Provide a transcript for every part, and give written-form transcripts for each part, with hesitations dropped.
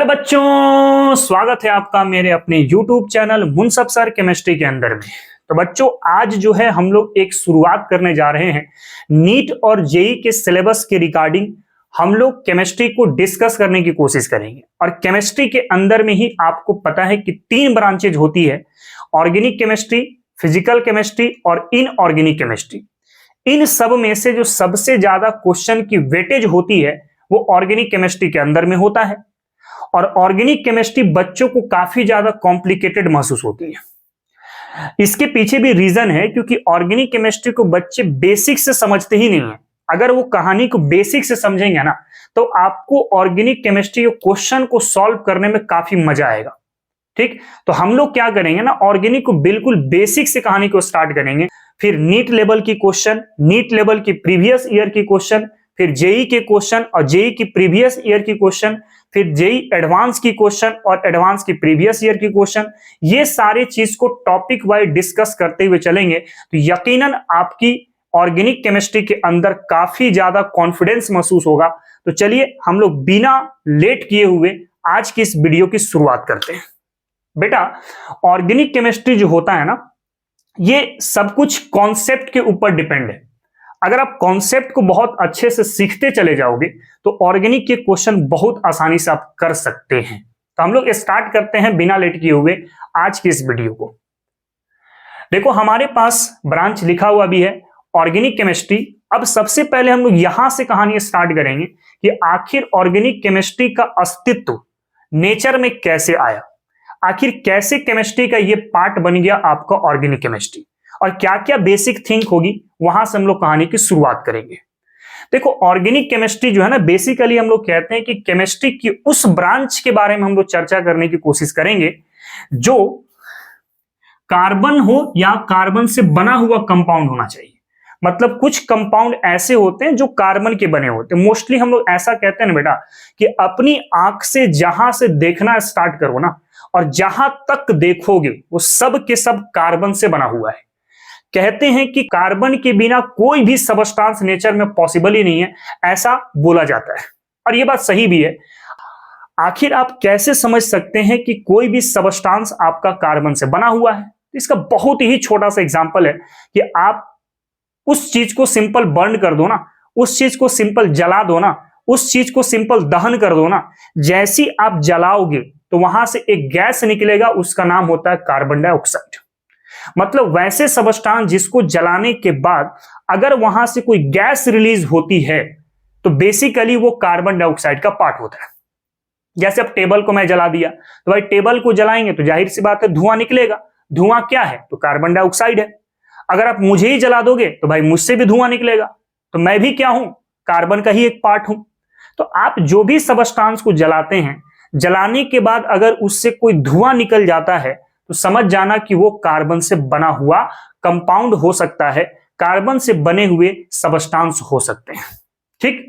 Hello बच्चों, स्वागत है आपका मेरे अपने YouTube चैनल मुनसब सर केमिस्ट्री के अंदर में। तो बच्चों, आज जो है हम लोग एक शुरुआत करने जा रहे हैं नीट और जेई के सिलेबस के रिगार्डिंग। हम लोग केमिस्ट्री को डिस्कस करने की कोशिश करेंगे और केमिस्ट्री के अंदर में ही आपको पता है कि 3 ब्रांचेज होती है, ऑर्गेनिक केमिस्ट्री, फिजिकल केमिस्ट्री और इनऑर्गेनिक केमिस्ट्री। इन सब में से जो सबसे ज्यादा क्वेश्चन की वेटेज होती है वो ऑर्गेनिक केमिस्ट्री के अंदर में होता है और ऑर्गेनिक केमिस्ट्री बच्चों को काफी ज्यादा कॉम्प्लिकेटेड महसूस होती है। इसके पीछे भी रीजन है क्योंकि ऑर्गेनिक केमिस्ट्री को बच्चे बेसिक से समझते ही नहीं है। अगर वो कहानी को बेसिक से समझेंगे ना तो आपको ऑर्गेनिक केमिस्ट्री के क्वेश्चन को सॉल्व करने में काफी मजा आएगा। ठीक, तो हम लोग क्या करेंगे ना, ऑर्गेनिक को बिल्कुल बेसिक से कहानी को स्टार्ट करेंगे, फिर नीट लेवल की क्वेश्चन, नीट लेवल की प्रीवियस ईयर की क्वेश्चन, फिर जेई के क्वेश्चन और जेई की प्रीवियस ईयर की क्वेश्चन, फिर जेई एडवांस की क्वेश्चन और एडवांस की प्रीवियस ईयर की क्वेश्चन। ये सारे चीज को टॉपिक वाइज डिस्कस करते हुए चलेंगे तो यकीनन आपकी ऑर्गेनिक केमिस्ट्री के अंदर काफी ज्यादा कॉन्फिडेंस महसूस होगा। तो चलिए हम लोग बिना लेट किए हुए आज की इस वीडियो की शुरुआत करते हैं। बेटा, ऑर्गेनिक केमिस्ट्री जो होता है ना, ये सब कुछ कॉन्सेप्ट के ऊपर डिपेंड है। अगर आप कॉन्सेप्ट को बहुत अच्छे से सीखते चले जाओगे तो ऑर्गेनिक के क्वेश्चन बहुत आसानी से आप कर सकते हैं। तो हम लोग स्टार्ट करते हैं बिना लेट किए हुए आज की इस वीडियो को। देखो, हमारे पास ब्रांच लिखा हुआ भी है ऑर्गेनिक केमिस्ट्री। अब सबसे पहले हम लोग यहां से कहानी स्टार्ट करेंगे कि आखिर ऑर्गेनिक केमिस्ट्री का अस्तित्व नेचर में कैसे आया, आखिर कैसे केमिस्ट्री का ये पार्ट बन गया आपका ऑर्गेनिक केमिस्ट्री, और क्या क्या बेसिक थिंक होगी, वहां से हम लोग कहानी की शुरुआत करेंगे। देखो, ऑर्गेनिक केमिस्ट्री जो है ना, बेसिकली हम लोग कहते हैं कि केमिस्ट्री की उस ब्रांच के बारे में हम लोग चर्चा करने की कोशिश करेंगे जो कार्बन हो या कार्बन से बना हुआ कंपाउंड होना चाहिए। मतलब कुछ कंपाउंड ऐसे होते हैं जो कार्बन के बने होते हैं। मोस्टली हम लोग ऐसा कहते हैं ना बेटा कि अपनी आंख से जहां से देखना स्टार्ट करो ना, और जहां तक देखोगे वो सब के सब कार्बन से बना हुआ है। कहते हैं कि कार्बन के बिना कोई भी सबस्टांस नेचर में पॉसिबल ही नहीं है, ऐसा बोला जाता है और ये बात सही भी है। आखिर आप कैसे समझ सकते हैं कि कोई भी सबस्टांस आपका कार्बन से बना हुआ है? इसका बहुत ही छोटा सा एग्जांपल है कि आप उस चीज को सिंपल बर्न कर दो ना, उस चीज को सिंपल जला दो ना, उस चीज को सिंपल दहन कर दो ना, जैसी आप जलाओगे तो वहां से एक गैस निकलेगा, उसका नाम होता है कार्बन डाइऑक्साइड। मतलब वैसे सबस्टांस जिसको जलाने के बाद अगर वहां से कोई गैस रिलीज होती है तो बेसिकली वो कार्बन डाइऑक्साइड का पार्ट होता है। जैसे अब टेबल को मैं जला दिया तो भाई टेबल को जलाएंगे तो जाहिर सी बात है धुआं निकलेगा। धुआं क्या है? तो कार्बन डाइऑक्साइड है। अगर आप मुझे ही जला दोगे तो भाई मुझसे भी धुआं निकलेगा, तो मैं भी क्या हूं? कार्बन का ही एक पार्ट हूं। तो आप जो भी सबस्टांस को जलाते हैं, जलाने के बाद अगर उससे कोई धुआं निकल जाता है तो समझ जाना कि वो कार्बन से बना हुआ कंपाउंड हो सकता है, कार्बन से बने हुए सबस्टांस हो सकते हैं। ठीक,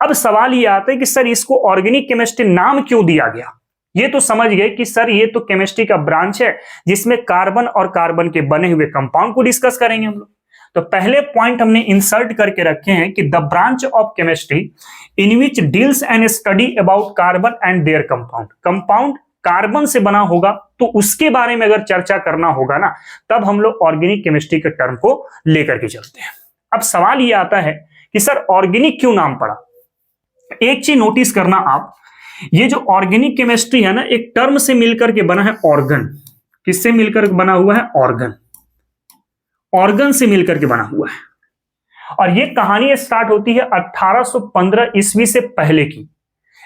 अब सवाल ये आता है कि सर इसको ऑर्गेनिक केमिस्ट्री नाम क्यों दिया गया? ये तो समझ गए कि सर ये तो केमिस्ट्री का ब्रांच है जिसमें कार्बन और कार्बन के बने हुए कंपाउंड को डिस्कस करेंगे हम लोग। तो पहले पॉइंट हमने इंसर्ट करके रखे हैं कि the branch of chemistry in which deals and study about carbon and there compound. Compound carbon से बना होगा तो उसके बारे में अगर चर्चा करना होगा ना, तब हम लोग ऑर्गेनिक केमिस्ट्री के टर्म को लेकर के चलते हैं। अब सवाल ये आता है कि सर ऑर्गेनिक क्यों नाम पड़ा? एक चीज नोटिस करना आप, ये जो ऑर्गेनिक केमिस्ट्री है ना, एक टर्म से मिलकर के बना है ऑर्गन। किससे मिलकर बना हुआ है? ऑर्गन। ऑर्गन से मिलकर के बना हुआ है। और ये कहानी स्टार्ट होती है 1815 ईस्वी से पहले की।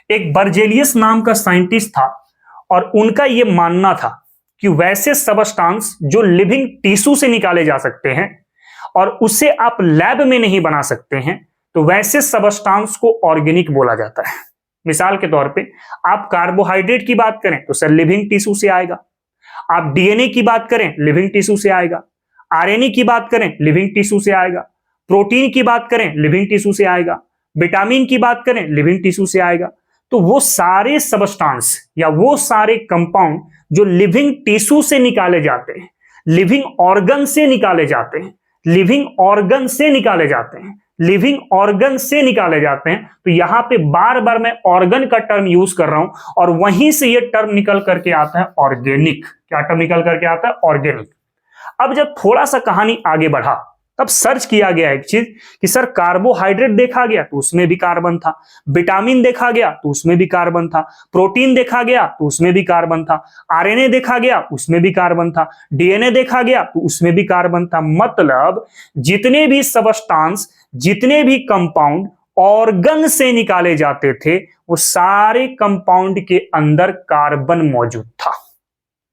एक बर्जेलियस नाम का साइंटिस्ट था और उनका यह मानना था कि वैसे सबस्टांस जो लिविंग टिश्यू से निकाले जा सकते हैं और उसे आप लैब में नहीं बना सकते हैं, तो वैसे सबस्टांस को ऑर्गेनिक बोला जाता है। मिसाल के तौर पे आप कार्बोहाइड्रेट की बात करें तो सर लिविंग टिश्यू से आएगा, आप डीएनए की बात करें लिविंग टिश्यू से आएगा, आरएनए की बात करें लिविंग टिश्यू से आएगा, प्रोटीन की बात करें लिविंग टिश्यू से आएगा, विटामिन की बात करें लिविंग टिश्यू से आएगा। तो वो सारे सबस्टांस या वो सारे कंपाउंड जो लिविंग टिश्यू से निकाले जाते हैं, लिविंग ऑर्गन से निकाले जाते हैं, लिविंग ऑर्गन से निकाले जाते हैं, लिविंग ऑर्गन से निकाले जाते हैं। तो यहां पे बार बार मैं ऑर्गन का टर्म यूज कर रहा हूं और वहीं से ये टर्म निकल करके आता है ऑर्गेनिक। क्या टर्म निकल करके आता है? ऑर्गेनिक। अब जब थोड़ा सा कहानी आगे बढ़ा तब सर्च किया गया एक चीज कि सर कार्बोहाइड्रेट देखा गया तो उसमें भी कार्बन था, विटामिन देखा गया तो उसमें भी कार्बन था, प्रोटीन देखा गया तो उसमें भी कार्बन था, आरएनए देखा गया उसमें भी कार्बन था, डीएनए देखा गया तो उसमें भी कार्बन था। मतलब जितने भी सबस्टांस, जितने भी कंपाउंड ऑर्गन से निकाले जाते थे वो सारे कंपाउंड के अंदर कार्बन मौजूद था।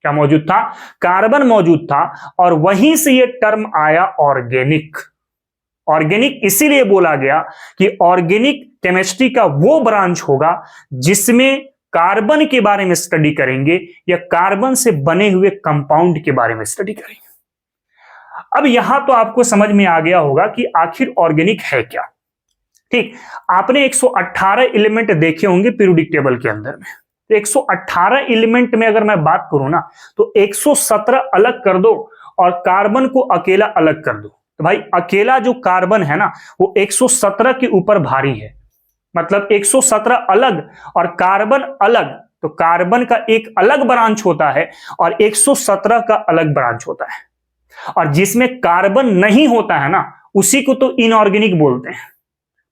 क्या मौजूद था? कार्बन मौजूद था। और वहीं से ये टर्म आया ऑर्गेनिक। ऑर्गेनिक इसीलिए बोला गया कि ऑर्गेनिक केमिस्ट्री का वो ब्रांच होगा जिसमें कार्बन के बारे में स्टडी करेंगे या कार्बन से बने हुए कंपाउंड के बारे में स्टडी करेंगे। अब यहां तो आपको समझ में आ गया होगा कि आखिर ऑर्गेनिक है क्या। ठीक, आपने 118 एलिमेंट देखे होंगे पीरियोडिक टेबल के अंदर में। तो 118 एलिमेंट में अगर मैं बात करूं ना तो 117 अलग कर दो और कार्बन को अकेला अलग कर दो, तो भाई अकेला जो कार्बन है ना वो 117 के ऊपर भारी है। मतलब 117 अलग और कार्बन अलग, तो कार्बन का एक अलग ब्रांच होता है और 117 का अलग ब्रांच होता है। और जिसमें कार्बन नहीं होता है ना उसी को तो इनऑर्गेनिक बोलते हैं।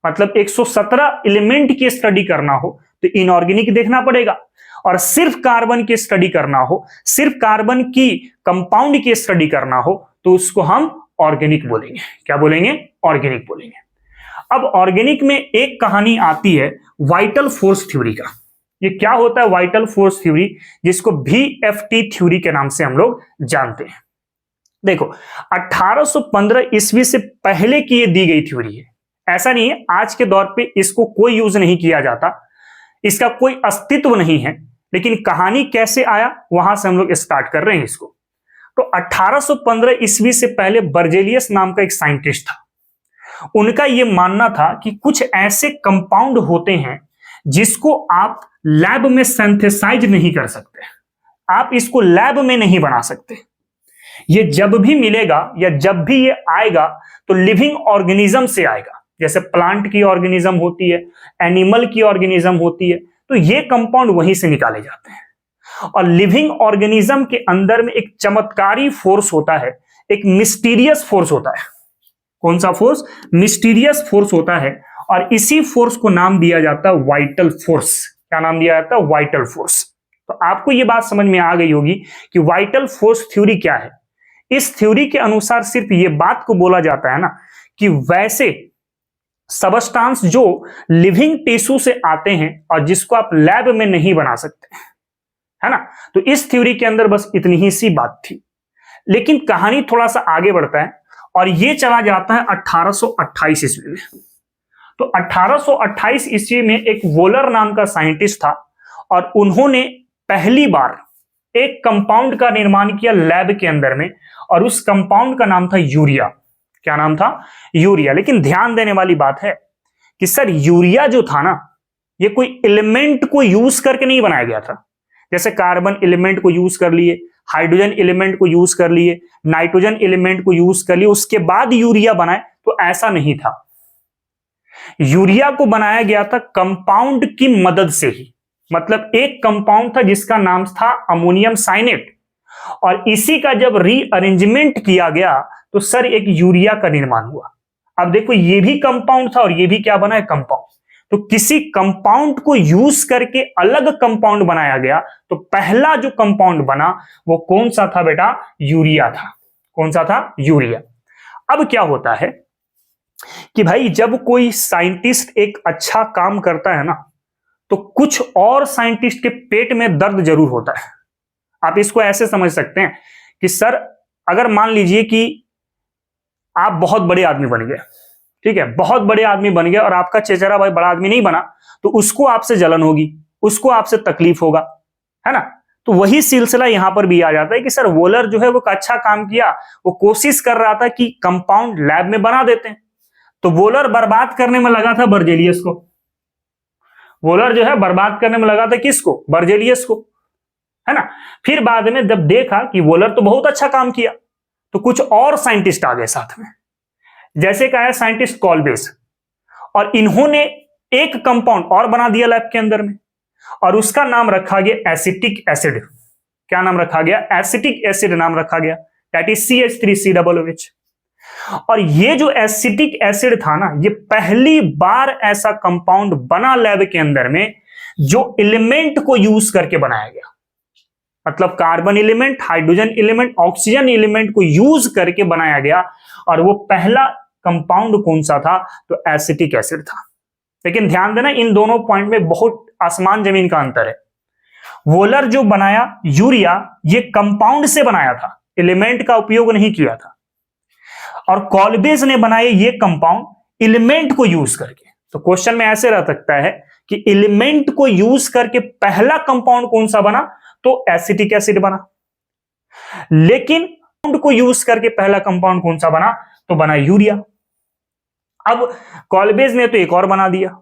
मतलब 117 एलिमेंट की स्टडी करना हो तो इनऑर्गेनिक देखना पड़ेगा, और सिर्फ कार्बन की स्टडी करना हो, सिर्फ कार्बन की कंपाउंड की स्टडी करना हो तो उसको हम ऑर्गेनिक बोलेंगे। क्या बोलेंगे? ऑर्गेनिक बोलेंगे। अब ऑर्गेनिक में एक कहानी आती है वाइटल फोर्स थ्योरी का। ये क्या होता है वाइटल फोर्स थ्योरी, जिसको VFT थ्योरी के नाम से हम लोग जानते हैं। देखो 1815 ईस्वी से पहले की ये दी गई थ्योरी है। ऐसा नहीं है आज के दौर पे इसको कोई यूज नहीं किया जाता, इसका कोई अस्तित्व नहीं है, लेकिन कहानी कैसे आया वहां से हम लोग स्टार्ट कर रहे हैं इसको। तो 1815 ईस्वी से पहले बर्जेलियस नाम का एक साइंटिस्ट था। उनका यह मानना था कि कुछ ऐसे कंपाउंड होते हैं जिसको आप लैब में सिंथेसाइज नहीं कर सकते, आप इसको लैब में नहीं बना सकते। ये जब भी मिलेगा या जब भी ये आएगा तो लिविंग ऑर्गेनिज्म से आएगा। जैसे प्लांट की ऑर्गेनिज्म होती है, एनिमल की ऑर्गेनिज्म होती है, तो ये कंपाउंड वहीं से निकाले जाते हैं। और लिविंग ऑर्गेनिज्म के अंदर में एक चमत्कारी फोर्स होता है, एक मिस्टीरियस फोर्स होता है। कौन सा फोर्स? मिस्टीरियस फोर्स होता है। और इसी फोर्स को नाम दिया जाता है वाइटल फोर्स। क्या नाम दिया जाता है? Vital force. तो आपको यह बात समझ में आ गई होगी कि वाइटल फोर्स थ्योरी क्या है। इस थ्योरी के अनुसार सिर्फ यह बात को बोला जाता है ना कि वैसे सबस्टांस जो लिविंग टिश्यू से आते हैं और जिसको आप लैब में नहीं बना सकते, है ना। तो इस थ्योरी के अंदर बस इतनी ही सी बात थी। लेकिन कहानी थोड़ा सा आगे बढ़ता है और ये चला जाता है 1828 ईस्वी में। तो 1828 ईस्वी में एक वोलर नाम का साइंटिस्ट था और उन्होंने पहली बार एक कंपाउंड का निर्माण किया लैब के अंदर में, और उस कंपाउंड का नाम था यूरिया। क्या नाम था? यूरिया। लेकिन ध्यान देने वाली बात है कि सर यूरिया जो था ना ये कोई एलिमेंट को यूज करके नहीं बनाया गया था। जैसे कार्बन एलिमेंट को यूज कर लिए, हाइड्रोजन एलिमेंट को यूज कर लिए, नाइट्रोजन एलिमेंट को यूज कर लिए, उसके बाद यूरिया बनाए, तो ऐसा नहीं था। यूरिया को बनाया गया था कंपाउंड की मदद से ही। मतलब एक कंपाउंड था जिसका नाम था अमोनियम साइनेट, और इसी का जब रीअरेंजमेंट किया गया तो सर एक यूरिया का निर्माण हुआ। अब देखो ये भी कंपाउंड था और ये भी क्या बना है? कंपाउंड। तो किसी कंपाउंड को यूज करके अलग कंपाउंड बनाया गया। तो पहला जो कंपाउंड बना वो कौन सा था बेटा? यूरिया था। कौन सा था? यूरिया। अब क्या होता है कि भाई जब कोई साइंटिस्ट एक अच्छा काम करता है ना तो कुछ और साइंटिस्ट के पेट में दर्द जरूर होता है। आप इसको ऐसे समझ सकते हैं कि सर अगर मान लीजिए कि आप बहुत बड़े आदमी बन गए, ठीक है, बहुत बड़े आदमी बन गए और आपका चचेरा भाई बड़ा आदमी नहीं बना, तो उसको आपसे जलन होगी, उसको आपसे तकलीफ होगा, है ना। तो वही सिलसिला यहां पर भी आ जाता है कि सर वोलर जो है वो अच्छा काम किया, वो कोशिश कर रहा था कि कंपाउंड लैब में बना देते हैं। तो वोलर बर्बाद करने में लगा था बर्जेलियस को। वोलर जो है बर्बाद करने में लगा था किसको? बर्जेलियस को, है ना। फिर बाद में जब देखा कि वोलर तो बहुत अच्छा काम किया तो कुछ और साइंटिस्ट आ गए साथ में। जैसे का है साइंटिस्ट कॉल्बेस। और इन्होंने एक कंपाउंड और बना दिया लैब के अंदर में, और उसका नाम रखा गया एसिटिक एसिड। क्या नाम रखा गया? एसिटिक एसिड नाम रखा गया, दैट इज CH3COOH। और ये जो एसिटिक एसिड था ना, ये पहली बार ऐसा कंपाउंड बना लैब के अंदर में जो एलिमेंट को यूज करके बनाया गया। मतलब carbon element, hydrogen element, oxygen element को यूज करके बनाया गया। और वो पहला कंपाउंड कौन सा था? तो एसिटिक एसिड था। लेकिन ध्यान देना, इन दोनों पॉइंट में बहुत आसमान जमीन का अंतर है। वोलर जो बनाया यूरिया, ये कंपाउंड से बनाया था, एलिमेंट का उपयोग नहीं किया था। और कॉल्बेज ने बनाए ये कंपाउंड एलिमेंट को यूज करके। तो क्वेश्चन में ऐसे रह सकता है कि एलिमेंट को यूज करके पहला कंपाउंड कौन सा बना? तो एसिटिक एसिड बना। लेकिन को यूज करके पहला कंपाउंड कौन सा बना? तो बना यूरिया। अब कॉल्बेज ने तो एक और बना दिया।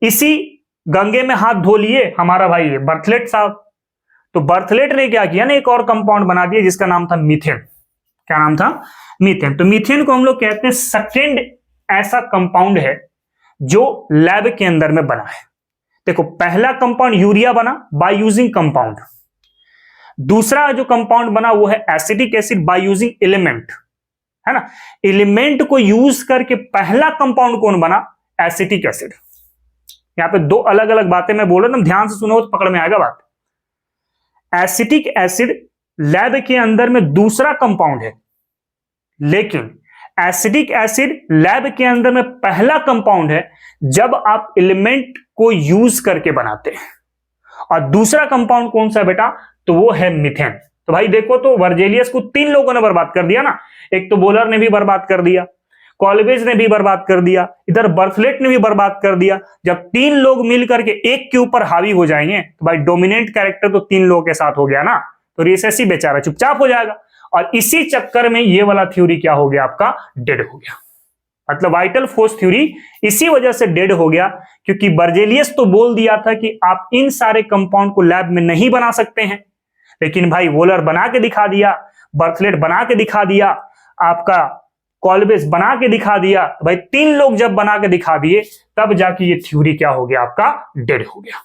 इसी गंगे में हाथ धो लिए हमारा भाई बर्थलेट साहब। तो बर्थलेट ने क्या किया ना, एक और कंपाउंड बना दिया जिसका नाम था मीथेन। क्या नाम था? मीथेन। तो मीथेन को हम लोग कहते हैं सेकेंड ऐसा कंपाउंड है जो लैब के अंदर में बना है। देखो, पहला कंपाउंड यूरिया बना बाय यूजिंग कंपाउंड। दूसरा जो कंपाउंड बना वो है acetic acid by using element, है ना। एलिमेंट को यूज करके पहला कंपाउंड कौन बना? Acetic acid. यहां पे दो अलग अलग बातें मैं बोल रहा हूं, ध्यान से सुनो तो पकड़ में आएगा बात। एसिटिक एसिड लैब के अंदर में दूसरा कंपाउंड है, लेकिन एसिटिक एसिड लैब के अंदर में पहला कंपाउंड है जब आप एलिमेंट को यूज करके बनाते हैं। और दूसरा कंपाउंड कौन सा बेटा? तो वो है मीथेन। तो भाई देखो, तो वर्जेलियस को 3 लोगों ने बर्बाद कर दिया ना। एक तो बोलर ने भी बर्बाद कर दिया, कॉल्बेज ने भी बर्बाद कर दिया, इधर बर्थलेट ने भी बर्बाद कर दिया। जब 3 लोग मिलकर के एक के ऊपर हावी हो जाएंगे तो भाई डोमिनेंट कैरेक्टर तो 3 लोगों के साथ हो गया ना, तो रिसेसी बेचारा चुपचाप हो जाएगा। और इसी चक्कर में ये वाला थ्योरी क्या हो गया? आपका डेड हो गया। मतलब वाइटल फोर्स थ्योरी इसी वजह से डेड हो गया, क्योंकि बर्जेलियस तो बोल दिया था कि आप इन सारे कंपाउंड को लैब में नहीं बना सकते हैं, लेकिन भाई वोलर बना के दिखा दिया, बर्थलेट बना के दिखा दिया, आपका कॉल्बेज बना के दिखा दिया। तो भाई 3 लोग जब बना के दिखा दिए तब जाके ये थ्योरी क्या हो गया? आपका डेड हो गया।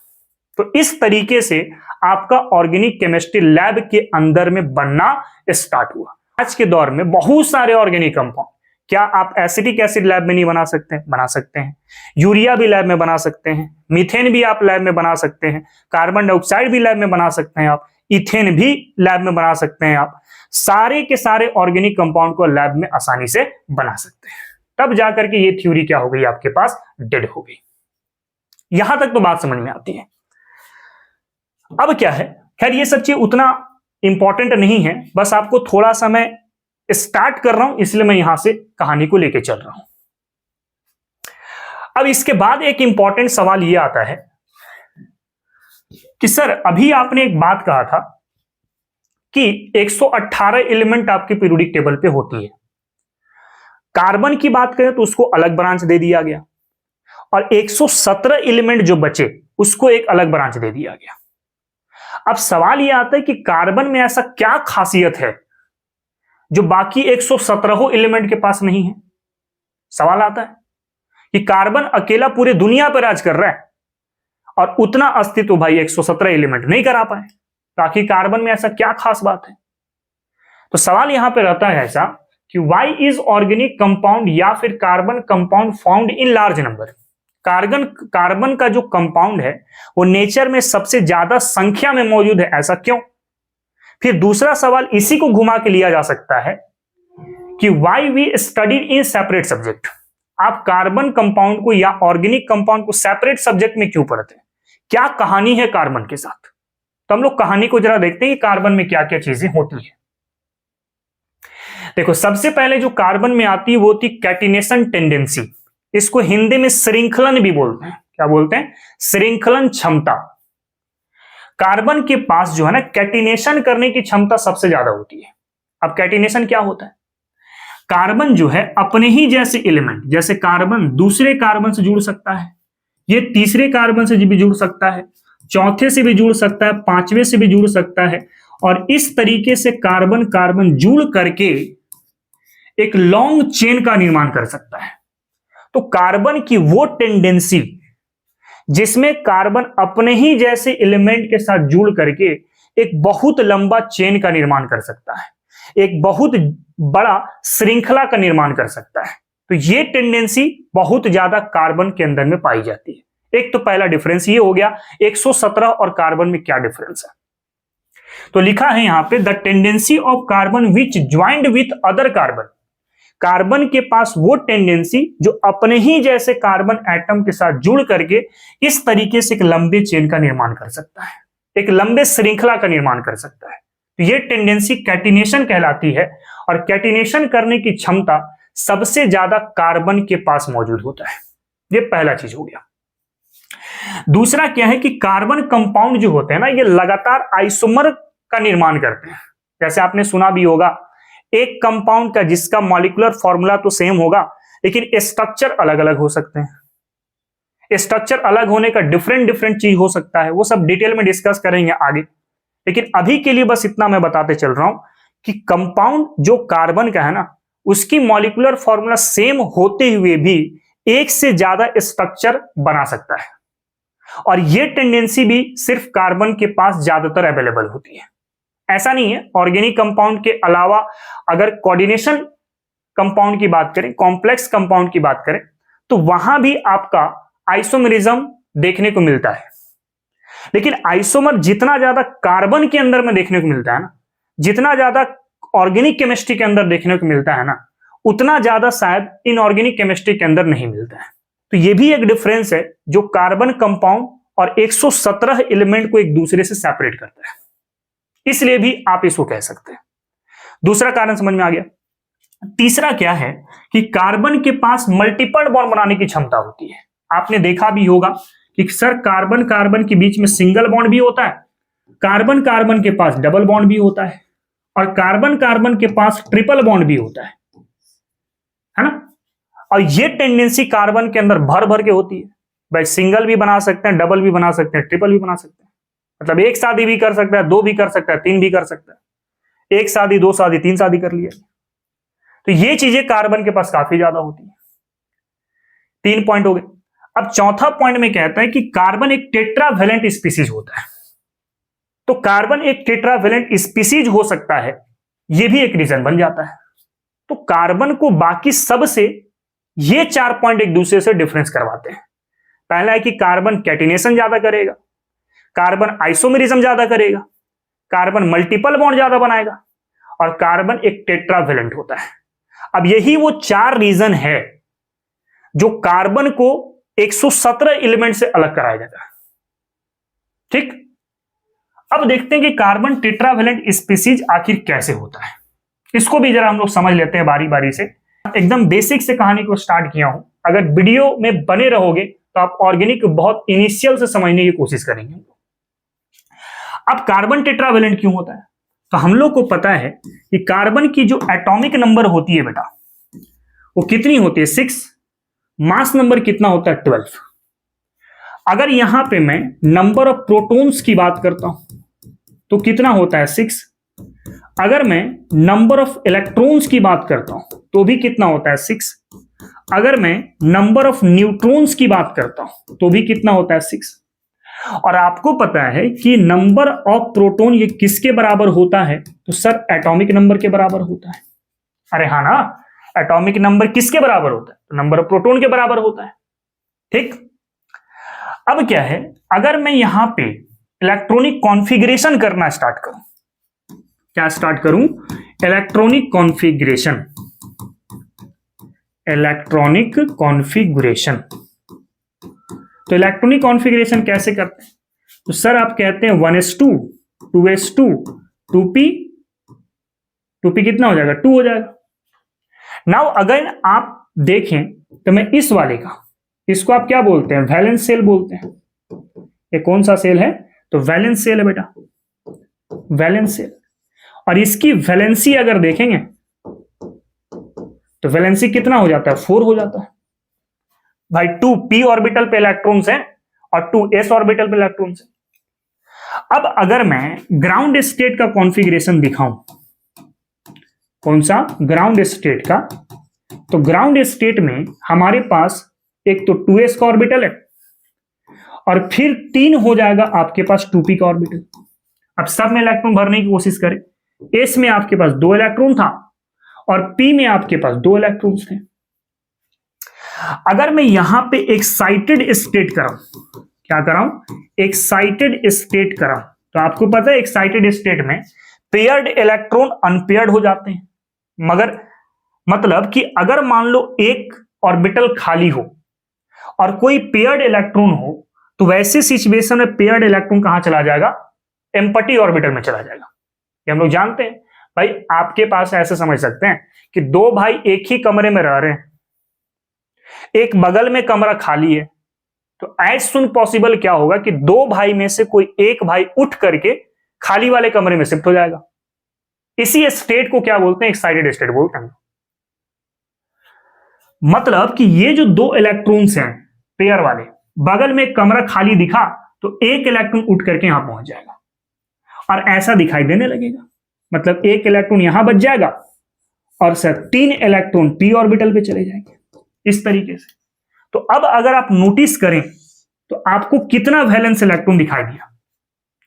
तो इस तरीके से आपका ऑर्गेनिक केमिस्ट्री लैब के अंदर में बनना स्टार्ट हुआ। आज के दौर में बहुत सारे ऑर्गेनिक कंपाउंड, क्या आप एसिटिक एसिड लैब में नहीं बना सकते? बना सकते हैं। यूरिया भी लैब में बना सकते हैं, मीथेन भी आप लैब में बना सकते हैं, कार्बन डाइऑक्साइड भी लैब में बना सकते हैं आप, इथेन भी लैब में बना सकते हैं आप। सारे के सारे ऑर्गेनिक कंपाउंड को लैब में आसानी से बना सकते हैं। तब जाकर के ये थ्योरी क्या हो गई? आपके पास डेड हो गई। यहां तक तो बात समझ में आती है। अब क्या है, खैर ये सब चीज उतना इंपॉर्टेंट नहीं है, बस आपको थोड़ा सा मैं स्टार्ट कर रहा हूं, इसलिए मैं यहां से कहानी को लेके चल रहा हूं। अब इसके बाद एक इंपॉर्टेंट सवाल यह आता है कि सर अभी आपने एक बात कहा था कि 118 एलिमेंट आपके पीरियोडिक टेबल पे होती है। कार्बन की बात करें तो उसको अलग ब्रांच दे दिया गया, और 117 एलिमेंट जो बचे उसको एक अलग ब्रांच दे दिया गया। अब सवाल यह आता है कि कार्बन में ऐसा क्या खासियत है जो बाकी 117 एलिमेंट के पास नहीं है? सवाल आता है कि कार्बन अकेला पूरे दुनिया पर राज कर रहा है और उतना अस्तित्व भाई 117 एलिमेंट नहीं करा पाए, ताकि कार्बन में ऐसा क्या खास बात है? तो सवाल यहां पे रहता है ऐसा कि वाई इज ऑर्गेनिक कंपाउंड या फिर carbon compound found in large number. Carbon का जो कंपाउंड है वो नेचर में सबसे ज्यादा संख्या में मौजूद है, ऐसा क्यों? फिर दूसरा सवाल इसी को घुमा के लिया जा सकता है कि why we study in separate subject. आप कार्बन कंपाउंड को या ऑर्गेनिक कंपाउंड को सेपरेट सब्जेक्ट में क्यों पढ़ते हैं? क्या कहानी है कार्बन के साथ? तो हम लोग कहानी को जरा देखते हैं कि कार्बन में क्या क्या चीजें होती है। देखो, सबसे पहले जो कार्बन में आती है वो होती कैटिनेशन टेंडेंसी। इसको हिंदी में श्रृंखलन भी बोलते हैं। क्या बोलते हैं? श्रृंखलन क्षमता। कार्बन के पास जो है ना, कैटिनेशन करने की क्षमता सबसे ज्यादा होती है। अब कैटिनेशन क्या होता है? कार्बन जो है अपने ही जैसे एलिमेंट, जैसे कार्बन दूसरे कार्बन से जुड़ सकता है, ये तीसरे कार्बन से भी जुड़ सकता है, चौथे से भी जुड़ सकता है, पांचवें से भी जुड़ सकता है, और इस तरीके से कार्बन कार्बन जुड़ करके एक लॉन्ग चेन का निर्माण कर सकता है। तो कार्बन की वो टेंडेंसी जिसमें कार्बन अपने ही जैसे एलिमेंट के साथ जुड़ करके एक बहुत लंबा चेन का निर्माण कर सकता है, एक बहुत बड़ा श्रृंखला का निर्माण कर सकता है, तो ये टेंडेंसी बहुत ज्यादा कार्बन के अंदर में पाई जाती है। एक तो पहला डिफरेंस ये हो गया 117 और कार्बन में क्या डिफरेंस है। तो लिखा है यहां पे the tendency of carbon which joined with other carbon, carbon के पास वो टेंडेंसी जो अपने ही जैसे कार्बन एटम के साथ जुड़ करके इस तरीके से एक लंबे चेन का निर्माण कर सकता है, एक लंबे श्रृंखला का निर्माण कर सकता है। तो ये टेंडेंसी कैटिनेशन कहलाती है और कैटिनेशन करने की क्षमता सबसे ज्यादा कार्बन के पास मौजूद होता है। ये पहला चीज हो गया। दूसरा क्या है कि कार्बन कंपाउंड जो होते हैं ना, ये लगातार आइसोमर का निर्माण करते हैं। जैसे आपने सुना भी होगा एक कंपाउंड का जिसका मॉलिक्यूलर फॉर्मूला तो सेम होगा लेकिन स्ट्रक्चर अलग अलग हो सकते हैं। स्ट्रक्चर अलग होने का डिफरेंट चीज हो सकता है, वो सब डिटेल में डिस्कस करेंगे आगे। लेकिन अभी के लिए बस इतना मैं बताते चल रहा हूं कि कंपाउंड जो कार्बन का है ना, उसकी मॉलिक्यूलर फॉर्मूला सेम होते हुए भी एक से ज्यादा स्ट्रक्चर बना सकता है, और ये टेंडेंसी भी सिर्फ कार्बन के पास ज्यादातर अवेलेबल होती है। ऐसा नहीं है, ऑर्गेनिक कंपाउंड के अलावा अगर कोऑर्डिनेशन कंपाउंड की बात करें, कॉम्प्लेक्स कंपाउंड की बात करें, तो वहां भी आपका आइसोमेरिज्म देखने को मिलता है। लेकिन आइसोमर जितना ज्यादा कार्बन के अंदर में देखने को मिलता है ना, जितना ज्यादा ऑर्गेनिक केमिस्ट्री के अंदर देखने को मिलता है ना, उतना ज्यादा शायद इनऑर्गेनिक केमिस्ट्री के अंदर नहीं मिलता है। तो ये भी एक डिफरेंस है जो कार्बन कंपाउंड और 117 एलिमेंट को एक दूसरे से सेपरेट करता है, इसलिए भी आप इसको कह सकते हैं। दूसरा कारण समझ में आ गया। तीसरा क्या है कि कार्बन के पास मल्टीपल बॉन्ड बनाने की क्षमता होती है। आपने देखा भी होगा कि सर कार्बन कार्बन के बीच में सिंगल बॉन्ड भी होता है, कार्बन कार्बन के पास डबल बॉन्ड भी होता है, और कार्बन कार्बन के पास ट्रिपल बॉन्ड भी होता है ना। और ये टेंडेंसी कार्बन के अंदर भर भर के होती है। भाई सिंगल भी बना सकते हैं, डबल भी बना सकते हैं, ट्रिपल भी बना सकते हैं। मतलब एक शादी भी कर सकता है, दो भी कर सकता है, तीन भी कर सकता है, एक शादी, दो शादी, तीन शादी कर लिया। तो ये चीजें कार्बन के पास काफी ज्यादा होती है। 3 पॉइंट हो गए। अब चौथा पॉइंट में कहता है कि कार्बन एक टेट्रावेलेंट स्पीसीज होता है। तो कार्बन एक टेट्रावेलेंट स्पीसीज हो सकता है, यह भी एक रीजन बन जाता है। तो कार्बन को बाकी सब से ये 4 पॉइंट एक दूसरे से डिफरेंस करवाते हैं। पहला है कि कार्बन कैटिनेशन ज्यादा करेगा, कार्बन आइसोमेरिज्म ज्यादा करेगा, कार्बन मल्टीपल बॉन्ड ज्यादा बनाएगा, और कार्बन एक टेट्रावेलेंट होता है। अब यही वो 4 रीजन है जो कार्बन को 117 एलिमेंट से अलग कराया जाता है। ठीक, अब देखते हैं कि कार्बन टेट्रावेलेंट स्पीसीज आखिर कैसे होता है। इसको भी जरा हम लोग समझ लेते हैं बारी बारी से। एकदम बेसिक से कहानी को स्टार्ट किया हूं, अगर वीडियो में बने रहोगे तो आप ऑर्गेनिक बहुत इनिशियल से समझने की कोशिश करेंगे। अब कार्बन टेट्रावेलेंट क्यों होता है? तो हम लोग को पता है कि कार्बन की जो एटॉमिक नंबर होती है बेटा, वो कितनी होती है? 6। मास नंबर कितना होता है? 12। अगर यहां पे मैं नंबर ऑफ प्रोटॉन्स की बात करता हूं तो कितना होता है? 6। अगर मैं नंबर ऑफ इलेक्ट्रॉन्स की बात करता हूं तो भी कितना होता है? 6। अगर मैं नंबर ऑफ न्यूट्रॉन्स की बात करता हूं तो भी कितना होता है? 6। और आपको पता है कि नंबर ऑफ प्रोटॉन ये किसके बराबर होता है? तो सर एटॉमिक नंबर के बराबर होता है। अरे हाँ ना, एटॉमिक नंबर किसके बराबर होता है? तो नंबर ऑफ प्रोटॉन के बराबर होता है। ठीक, अब क्या है, अगर मैं यहां पे इलेक्ट्रॉनिक कॉन्फ़िगरेशन करना स्टार्ट करूं, क्या स्टार्ट करूं? Electronic configuration. इलेक्ट्रॉनिक कॉन्फ़िगरेशन, तो इलेक्ट्रॉनिक कॉन्फ़िगरेशन कैसे करते हैं? तो सर आप कहते हैं 1s2 2s2 2p, 2p कितना हो जाएगा? 2 हो जाएगा। नाउ अगर आप देखें तो मैं इस वाले का, इसको आप क्या बोलते हैं? वैलेंस सेल बोलते हैं। ये कौन सा सेल है? तो वैलेंस सेल है बेटा, वैलेंस सेल। और इसकी वैलेंसी अगर देखेंगे तो वैलेंसी कितना हो जाता है? 4 हो जाता है। भाई 2p ऑर्बिटल पे इलेक्ट्रॉन्स हैं और 2s ऑर्बिटल पे इलेक्ट्रॉन्स हैं। अब अगर मैं ग्राउंड स्टेट का कॉन्फ़िगरेशन दिखाऊं, कौन सा? ग्राउंड स्टेट का, तो ग्राउंड स्टेट में हमारे पास एक तो 2s का ऑर्बिटल है और फिर 3 हो जाएगा आपके पास 2p का ऑर्बिटल। अब सब में इलेक्ट्रॉन भरने की कोशिश करें। s में आपके पास 2 इलेक्ट्रॉन था और p में आपके पास 2 इलेक्ट्रॉन्स थे। अगर मैं यहां पे एक्साइटेड स्टेट कराऊं, क्या कराऊं? एक्साइटेड स्टेट कराऊं, तो आपको पता है एक्साइटेड स्टेट में पेयर्ड इलेक्ट्रॉन अनपेयर्ड हो जाते हैं। मगर मतलब कि अगर मान लो एक ऑर्बिटल खाली हो और कोई पेयर्ड इलेक्ट्रॉन हो, तो वैसे सिचुएशन में पेयर्ड इलेक्ट्रॉन कहां चला जाएगा? एम्प्टी ऑर्बिटल में चला जाएगा। ये हम लोग जानते हैं। भाई आपके पास ऐसे समझ सकते हैं कि दो भाई एक ही कमरे में रह रहे हैं, एक बगल में कमरा खाली है, तो एज सुन पॉसिबल क्या होगा कि दो भाई में से कोई एक भाई उठ करके खाली वाले कमरे में शिफ्ट हो जाएगा। इसी स्टेट को क्या बोलते हैं? एक्साइटेड स्टेट बोलते हैं। मतलब कि ये जो दो इलेक्ट्रॉन्स हैं पेयर वाले, बगल में कमरा खाली दिखा तो एक इलेक्ट्रॉन उठ करके यहां पहुंच जाएगा और ऐसा दिखाई देने लगेगा। मतलब एक इलेक्ट्रॉन यहां बच जाएगा और सर 3 इलेक्ट्रॉन p ऑर्बिटल पे चले जाएंगे, इस तरीके से। तो अब अगर आप नोटिस करें तो आपको कितना वैलेंस इलेक्ट्रॉन दिखाई दिया?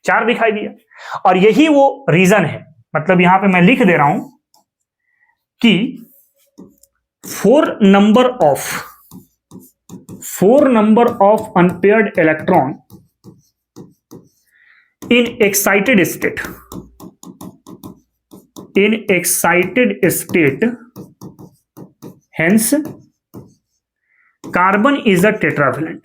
4 दिखाई दिया। और यही वो रीजन है, मतलब यहां पे मैं लिख दे रहा हूं कि 4 number of unpaired electron in excited state hence carbon is a tetravalent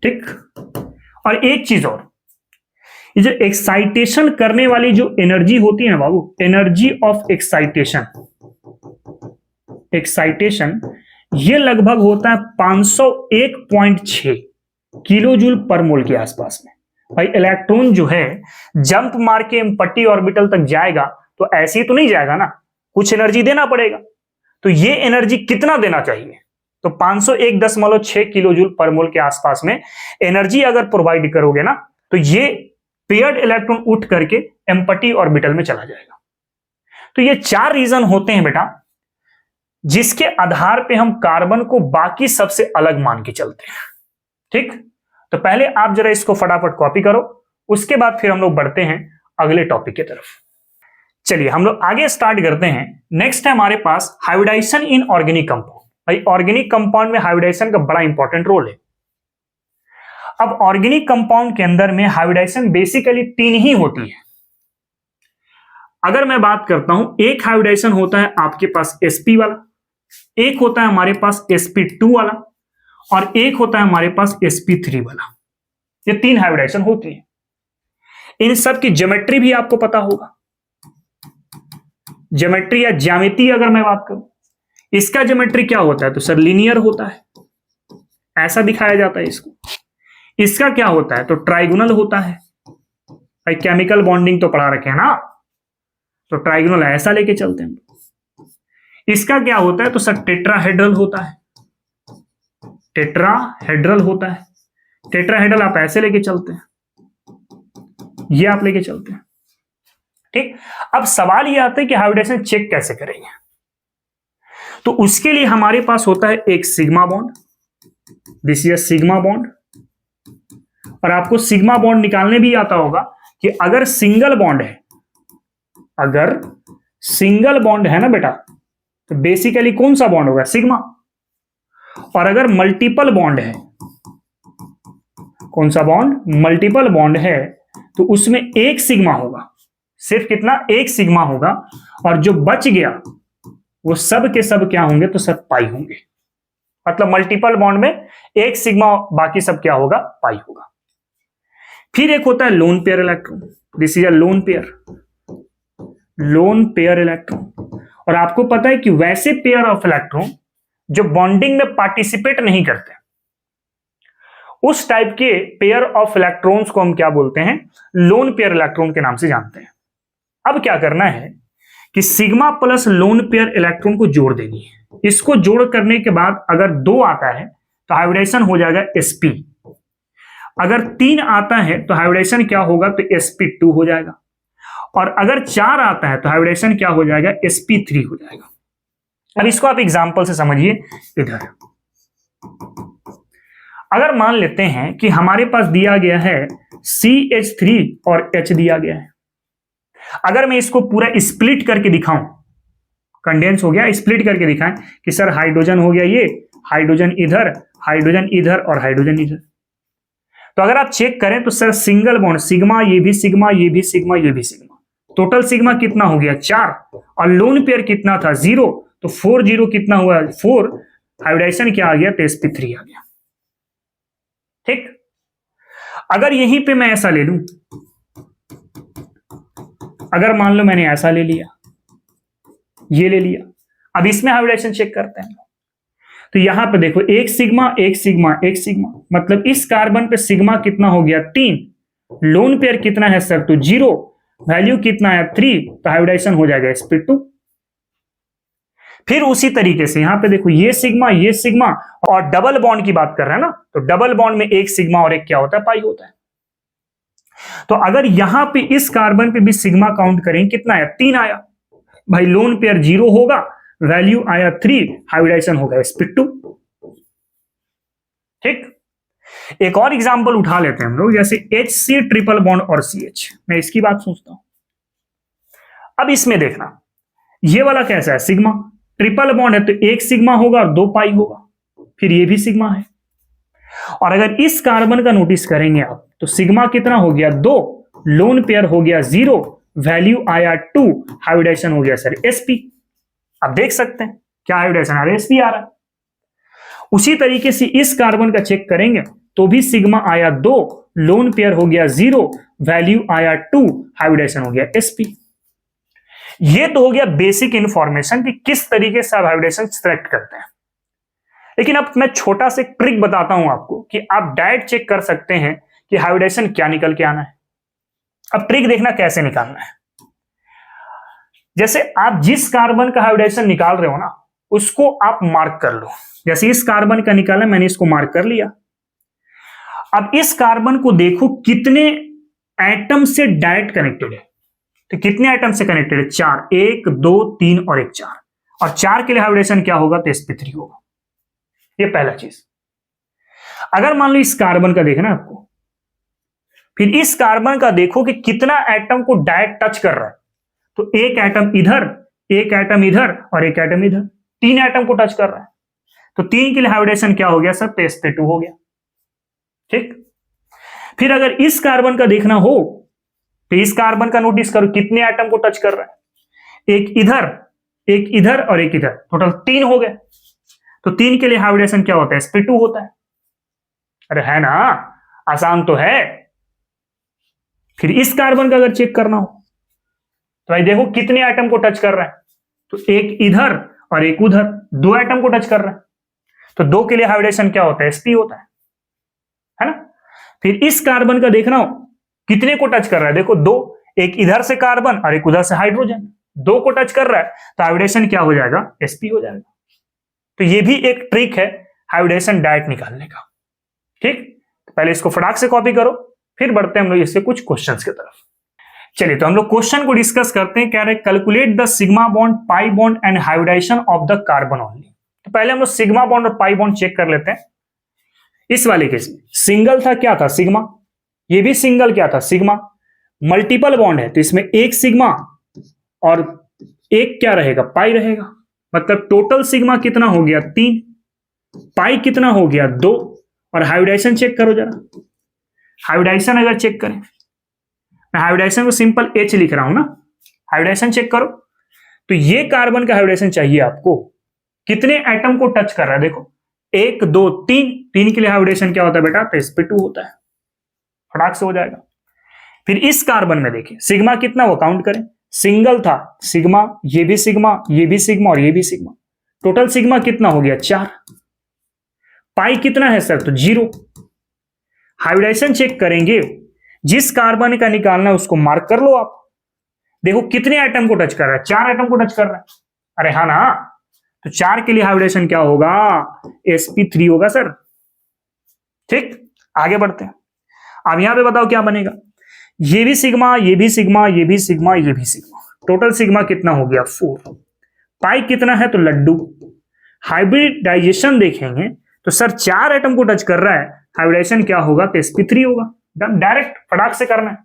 ठीक। और एक चीज और, ये जो एक्साइटेशन करने वाली जो एनर्जी होती है ना बाबू, एनर्जी ऑफ एक्साइटेशन ये लगभग होता है 501.6 किलो जूल पर मोल के आसपास में। भाई इलेक्ट्रॉन जो है जंप मार के एम्प्टी ऑर्बिटल तक जाएगा तो ऐसे ही तो नहीं जाएगा ना, कुछ एनर्जी देना पड़ेगा। तो ये एनर्जी कितना देना चाहिए? तो 501.6 किलो जूल पर मोल के आसपास में एनर्जी अगर प्रोवाइड करोगे ना, तो ये पेयर्ड इलेक्ट्रॉन उठ करके एम्प्टी ऑर्बिटल में चला जाएगा। तो ये 4 रीजन होते हैं बेटा, जिसके आधार पे हम कार्बन को बाकी सबसे अलग मान के चलते हैं। ठीक, तो पहले आप जरा इसको फटाफट कॉपी करो, उसके बाद फिर हम लोग बढ़ते हैं अगले टॉपिक की तरफ। चलिए हम लोग आगे स्टार्ट करते हैं। नेक्स्ट है हमारे पास हाइब्रिडाइजेशन इन ऑर्गेनिक कंपाउंड। भाई ऑर्गेनिक कंपाउंड में हाइब्रिडाइजेशन का बड़ा इंपॉर्टेंट रोल है। अब ऑर्गेनिक कंपाउंड के अंदर में हाइब्रिडाइजेशन बेसिकली 3 ही होती है। अगर मैं बात करता हूं, एक हाइब्रिडाइजेशन होता है आपके पास sp वाला, एक होता है हमारे पास sp2 वाला और एक होता है हमारे पास sp3 वाला। ये 3 हाइब्रिडाइजेशन होती है। इन सब की ज्योमेट्री भी आपको पता होगा। ज्योमेट्री या ज्यामिति अगर मैं बात करूं, इसका ज्योमेट्री क्या होता है? तो सर लीनियर होता है, ऐसा दिखाया जाता है इसको। इसका क्या होता है? तो ट्राइगोनल होता है। भाई केमिकल बॉन्डिंग तो पढ़ा रखे हैं ना, तो ट्राइगोनल ऐसा लेके चलते हैं। इसका क्या होता है? तो सर टेट्राहेड्रल होता है। टेट्राहेड्रल होता है। टेट्राहेड्रल आप ऐसे लेके चलते हैं, ये आप लेके चलते हैं। ठीक, अब सवाल ये आता है कि हाइब्रिडाइजेशन चेक कैसे करेंगे? तो उसके लिए हमारे पास होता है एक sigma bond, this is sigma bond. और आपको सिग्मा बॉन्ड निकालने भी आता होगा कि अगर सिंगल बॉन्ड है, अगर सिंगल बॉन्ड है ना बेटा, तो बेसिकली कौन सा बॉन्ड होगा? सिग्मा। और अगर मल्टीपल बॉन्ड है, कौन सा बॉन्ड? मल्टीपल बॉन्ड है, तो उसमें एक सिग्मा होगा। सिर्फ कितना? एक सिग्मा होगा। और जो बच गया वो सब के सब क्या होंगे? तो सब पाई होंगे। मतलब मल्टीपल बॉन्ड में एक सिग्मा, बाकी सब क्या होगा? पाई होगा। फिर एक होता है lone pair electron, this is a lone pair electron. और आपको पता है कि वैसे पेयर ऑफ इलेक्ट्रॉन जो बॉन्डिंग में पार्टिसिपेट नहीं करते, उस टाइप के पेयर ऑफ इलेक्ट्रॉन्स को हम क्या बोलते हैं? लोन पेयर इलेक्ट्रॉन के नाम से जानते हैं। अब क्या करना है कि sigma plus lone pair electron को जोड़ देनी है। इसको जोड़ करने के बाद अगर 2 आता है तो हाइब्रिडाइजेशन हो जाएगा sp। अगर 3 आता है तो हाइब्रिडाइजेशन क्या होगा? तो sp2 हो जाएगा। और अगर 4 आता है तो हाइब्रिडेशन क्या हो जाएगा, sp3 हो जाएगा। अब इसको आप एग्जांपल से समझिए। इधर अगर मान लेते हैं कि हमारे पास दिया गया है CH3 और H दिया गया है, अगर मैं इसको पूरा स्प्लिट करके दिखाऊं, कंडेंस हो गया, स्प्लिट करके दिखाएं कि सर हाइड्रोजन हो गया, ये हाइड्रोजन इधर, हाइड्रोजन इधर और हाइड्रोजन इधर, तो अगर आप चेक करें तो सर सिंगल बॉन्ड सिग्मा, ये भी सिग्मा, ये भी सिग्मा, ये भी सिग्मा, टोटल सिग्मा कितना हो गया 4, और लोन पेयर कितना था 0, तो 4 0 कितना हुआ 4, हाइब्रिडेशन क्या आ गया, तो sp3 आ गया। ठीक, अगर यहीं पे मैं ऐसा ले लूं, अगर मान लो मैंने ऐसा ले लिया, ये ले लिया, अब इसमें हाइब्रिडेशन चेक करते हैं। तो यहां पे देखो एक सिग्मा, एक सिग्मा, एक सिग्मा, मतलब इस कार्बन पे सिग्मा कितना हो गया 3, लोन पेयर कितना है सर, तो 0, वैल्यू कितना है 3, तो हाइब्रिडेशन हो जाएगा sp2। फिर उसी तरीके से यहां पे देखो ये सिग्मा, और डबल बॉन्ड की बात कर रहे हैं ना, तो डबल बॉन्ड में एक सिग्मा और एक क्या होता है, पाई होता है। तो अगर यहां पे इस कार्बन पे भी सिग्मा काउंट करें, कितना आया 3 आया, भाई लोन पेयर 0 होगा, वैल्यू आया 3, हाइब्रिडेशन होगा sp2। ठीक, एक और एग्जांपल उठा लेते हैं हम लोग, जैसे HC ट्रिपल बॉन्ड और CH, मैं इसकी बात सोचता हूं। अब इसमें देखना, ये वाला कैसा है, सिग्मा, ट्रिपल बॉन्ड है तो एक सिग्मा होगा और 2 पाई होगा, फिर ये भी सिग्मा है। और अगर इस कार्बन का नोटिस करेंगे आप, तो सिग्मा कितना हो गया 2, लोन पेयर हो गया 0, वैल्यू आया 2, हाइब्रिडेशन हो गया सर sp। आप देख सकते हैं क्या हाइब्रिडेशन आ रहा है, sp आ रहा है। उसी तरीके से इस कार्बन का चेक करेंगे तो भी सिग्मा आया 2, लोन पेयर हो गया 0, वैल्यू आया 2, हाइब्रिडेशन हो गया sp। ये तो हो गया बेसिक इंफॉर्मेशन कि किस तरीके से आप हाइब्रिडेशन सिलेक्ट करते हैं। लेकिन अब मैं छोटा सा ट्रिक बताता हूं आपको कि आप डायरेक्ट चेक कर सकते हैं कि हाइब्रिडेशन क्या निकल के आना है। अब ट्रिक देखना कैसे निकालना है। जैसे आप जिस कार्बन का हाइब्रिडेशन निकाल रहे हो ना, उसको आप मार्क कर लो। जैसे इस कार्बन का निकाला, मैंने इसको मार्क कर लिया। अब इस कार्बन को देखो कितने एटम से डायरेक्ट कनेक्टेड है, तो कितने एटम से कनेक्टेड है, 4, 1 2 3 और 1 4, और 4 के लिए हाइब्रिडेशन क्या होगा, तो sp3 होगा। ये पहला चीज। अगर मान लो इस कार्बन का देखना आपको, फिर इस कार्बन का देखो कि कितना एटम को डायरेक्ट टच कर रहा है, तो एक एटम इधर, एक एटम इधर और एक एटम इधर, 3 एटम को टच कर रहा है, तो 3 के लिए हाइब्रिडेशन क्या हो गया सर, तो sp2 हो गया। ठीक, फिर अगर इस कार्बन का देखना हो तो इस कार्बन का नोटिस करो कितने एटम को टच कर रहा है, एक इधर, एक इधर और एक इधर, टोटल 3 हो गए, तो 3 के लिए हाइब्रिडेशन क्या होता है, sp2 होता है। अरे है ना, आसान तो है। फिर इस कार्बन का अगर चेक करना हो तो भाई देखो कितने एटम को टच कर रहा है, तो एक इधर और एक उधर, 2 एटम को टच कर रहा है, तो 2 के लिए हाइब्रिडेशन क्या होता है, sp होता है ना। फिर इस कार्बन का देखना हो कितने को टच कर रहा है, देखो 2, एक इधर से कार्बन और एक उधर से हाइड्रोजन, 2 को टच कर रहा है, तो हाइब्रिडेशन क्या हो जाएगा, sp हो जाएगा। तो ये भी एक ट्रिक है हाइब्रिडेशन डायरेक्ट निकालने का। ठीक, तो पहले इसको फटाक से कॉपी करो, फिर बढ़ते हैं हम लोग इससे कुछ क्वेश्चंस की तरफ। चलिए, तो हम लोग क्वेश्चन को डिस्कस करते हैं। क्या है, calculate the sigma bond, pi bond and hybridisation of the carbon only. तो पहले हम लोग सिग्मा बॉन्ड और पाई बॉन्ड चेक कर लेते हैं। इस वाले केस में सिंगल था, क्या था, सिग्मा, ये भी सिंगल क्या था, सिग्मा। मल्टीपल बॉन्ड है तो इसमें एक सिग्मा और एक क्या रहेगा, पाई रहेगा, मतलब टोटल सिग्मा कितना हो गया 3, पाई कितना हो गया 2, और हाइब्रिडेशन चेक करो जरा। हाइब्रिडेशन अगर चेक करें, मैं हाइब्रिडेशन को सिंपल H लिख रहा हूं ना, हाइब्रिडेशन चेक करो तो ये कार्बन का हाइब्रिडेशन चाहिए आपको, कितने एटम को टच कर रहा है, देखो 1 2 3, 3 के लिए हाइब्रिडेशन क्या होता है बेटा, तो sp2 होता है, फटाक से हो जाएगा। फिर इस कार्बन में देखिए सिग्मा कितना, वो काउंट करें, सिंगल था सिग्मा, ये भी सिग्मा, ये भी सिग्मा और ये भी सिग्मा, टोटल सिग्मा कितना हो गया 4, पाई कितना है सर, तो 0। हाइब्रिडेशन चेक करेंगे, जिस कार्बन का निकालना है उसको मार्क कर लो आप, देखो कितने एटम को टच कर रहा है, 4 एटम को टच कर रहा है, अरे हाँ ना, तो 4 के लिए हाइब्रिडेशन क्या होगा, sp3 होगा सर। ठीक, आगे बढ़ते हैं। अब यहां पे बताओ क्या बनेगा, ये भी सिग्मा, ये भी सिग्मा, ये भी सिग्मा, ये भी सिग्मा, टोटल सिग्मा कितना हो गया 4। पाई कितना है तो लड्डू। हाइब्रिडाइजेशन देखेंगे तो सर 4 एटम को टच कर रहा है, हाइब्रिडाइजेशन क्या होगा तो sp3 होगा। डायरेक्ट फटाक से करना है।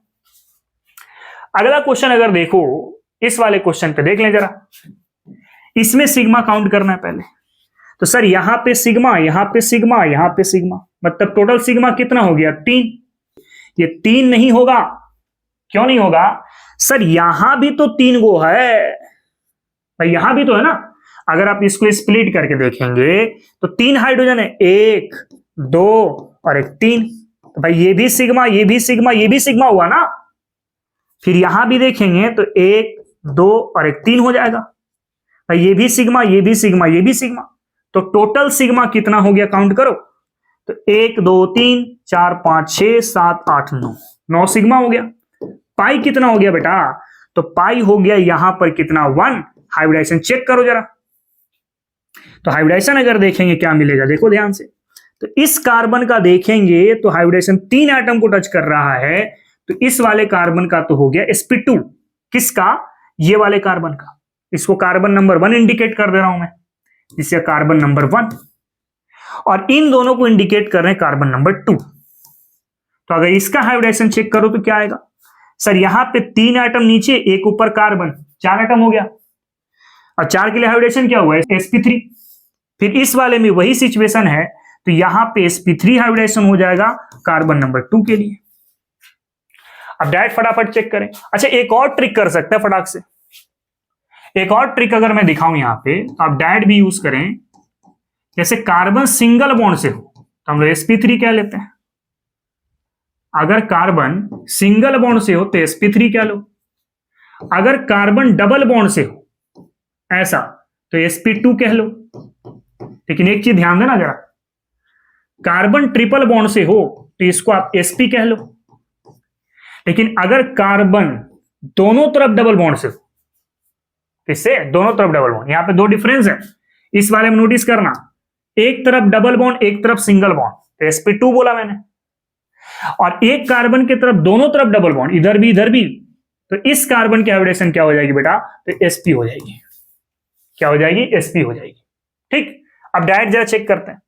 अगला क्वेश्चन अगर देखो, इस वाले क्वेश्चन पे देख लें जरा, इसमें सिग्मा काउंट करना है पहले। तो सर यहां पे सिग्मा, यहां पे सिग्मा, यहां पे सिग्मा, मतलब टोटल सिग्मा कितना हो गया 3। ये 3 नहीं होगा, क्यों नहीं होगा सर, यहां भी तो 3 गो है भाई, यहां भी तो है ना। अगर आप इसको स्प्लिट करके देखेंगे तो 3 हाइड्रोजन है, 1 2 और 1 3। तो भाई ये भी सिग्मा, ये भी सिग्मा, ये भी सिग्मा हुआ ना। फिर यहां भी देखेंगे तो 1 2 और 1 3 हो जाएगा भाई, ये भी सिग्मा, ये भी सिग्मा, ये भी सिग्मा। तो टोटल सिग्मा कितना हो गया काउंट करो तो 1 2 3 4 5 6 7 8 9, 9 सिग्मा हो गया। पाई कितना हो गया बेटा, तो पाई हो गया यहां पर कितना 1। हाइब्रिडाइजेशन चेक करो जरा। तो हाइब्रिडाइजेशन अगर देखेंगे क्या मिलेगा, देखो ध्यान से। तो इस कार्बन का देखेंगे तो हाइब्रिडाइजेशन 3 एटम को टच कर रहा है, तो इस वाले कार्बन का तो हो गया sp2। किसका, ये वाले कार्बन का। इसको कार्बन नंबर 1 इंडिकेट कर दे रहा हूं मैं, इससे कार्बन नंबर 1, और इन दोनों को इंडिकेट कर रहे हैं कार्बन नंबर 2। तो अगर इसका हाइब्रिडाइजेशन चेक करो तो क्या आएगा सर, यहां पे 3 एटम नीचे, एक ऊपर कार्बन, 4 एटम हो गया, और 4 के लिए हाइब्रिडेशन क्या हुआ है sp3। फिर इस वाले में वही सिचुएशन है, तो यहां पे sp3 हाइब्रिडेशन हो जाएगा कार्बन नंबर 2 के लिए। अब डायरेक्ट फटाफट चेक करें। अच्छा एक और ट्रिक कर सकते हैं फटाक से, एक और ट्रिक अगर मैं दिखाऊं यहां पे, तो आप डायरेक्ट भी यूज करें। जैसे कार्बन सिंगल बॉन्ड से हो तो हम लोग sp3 कह लेते हैं, अगर कार्बन सिंगल बॉन्ड से हो तो sp3 कह लो, अगर कार्बन डबल बॉन्ड से हो ऐसा तो sp2 कह लो। लेकिन एक चीज ध्यान देना जरा, कार्बन ट्रिपल बॉन्ड से हो तो इसको आप sp कह लो, लेकिन अगर कार्बन दोनों तरफ डबल बॉन्ड से हो, इससे दोनों तरफ डबल बॉन्ड, यहां पे 2 डिफरेंस है इस बारे में नोटिस करना, एक तरफ डबल बॉन्ड एक तरफ सिंगल बॉन्ड, तो sp2 बोला मैंने, और एक कार्बन के तरफ दोनों तरफ डबल बॉन्ड, इधर भी इधर भी, तो इस कार्बन की हाइब्रिडेशन क्या हो जाएगी बेटा, तो sp हो जाएगी। क्या हो जाएगी, sp हो जाएगी। ठीक, अब डायरेक्ट जरा चेक करते हैं।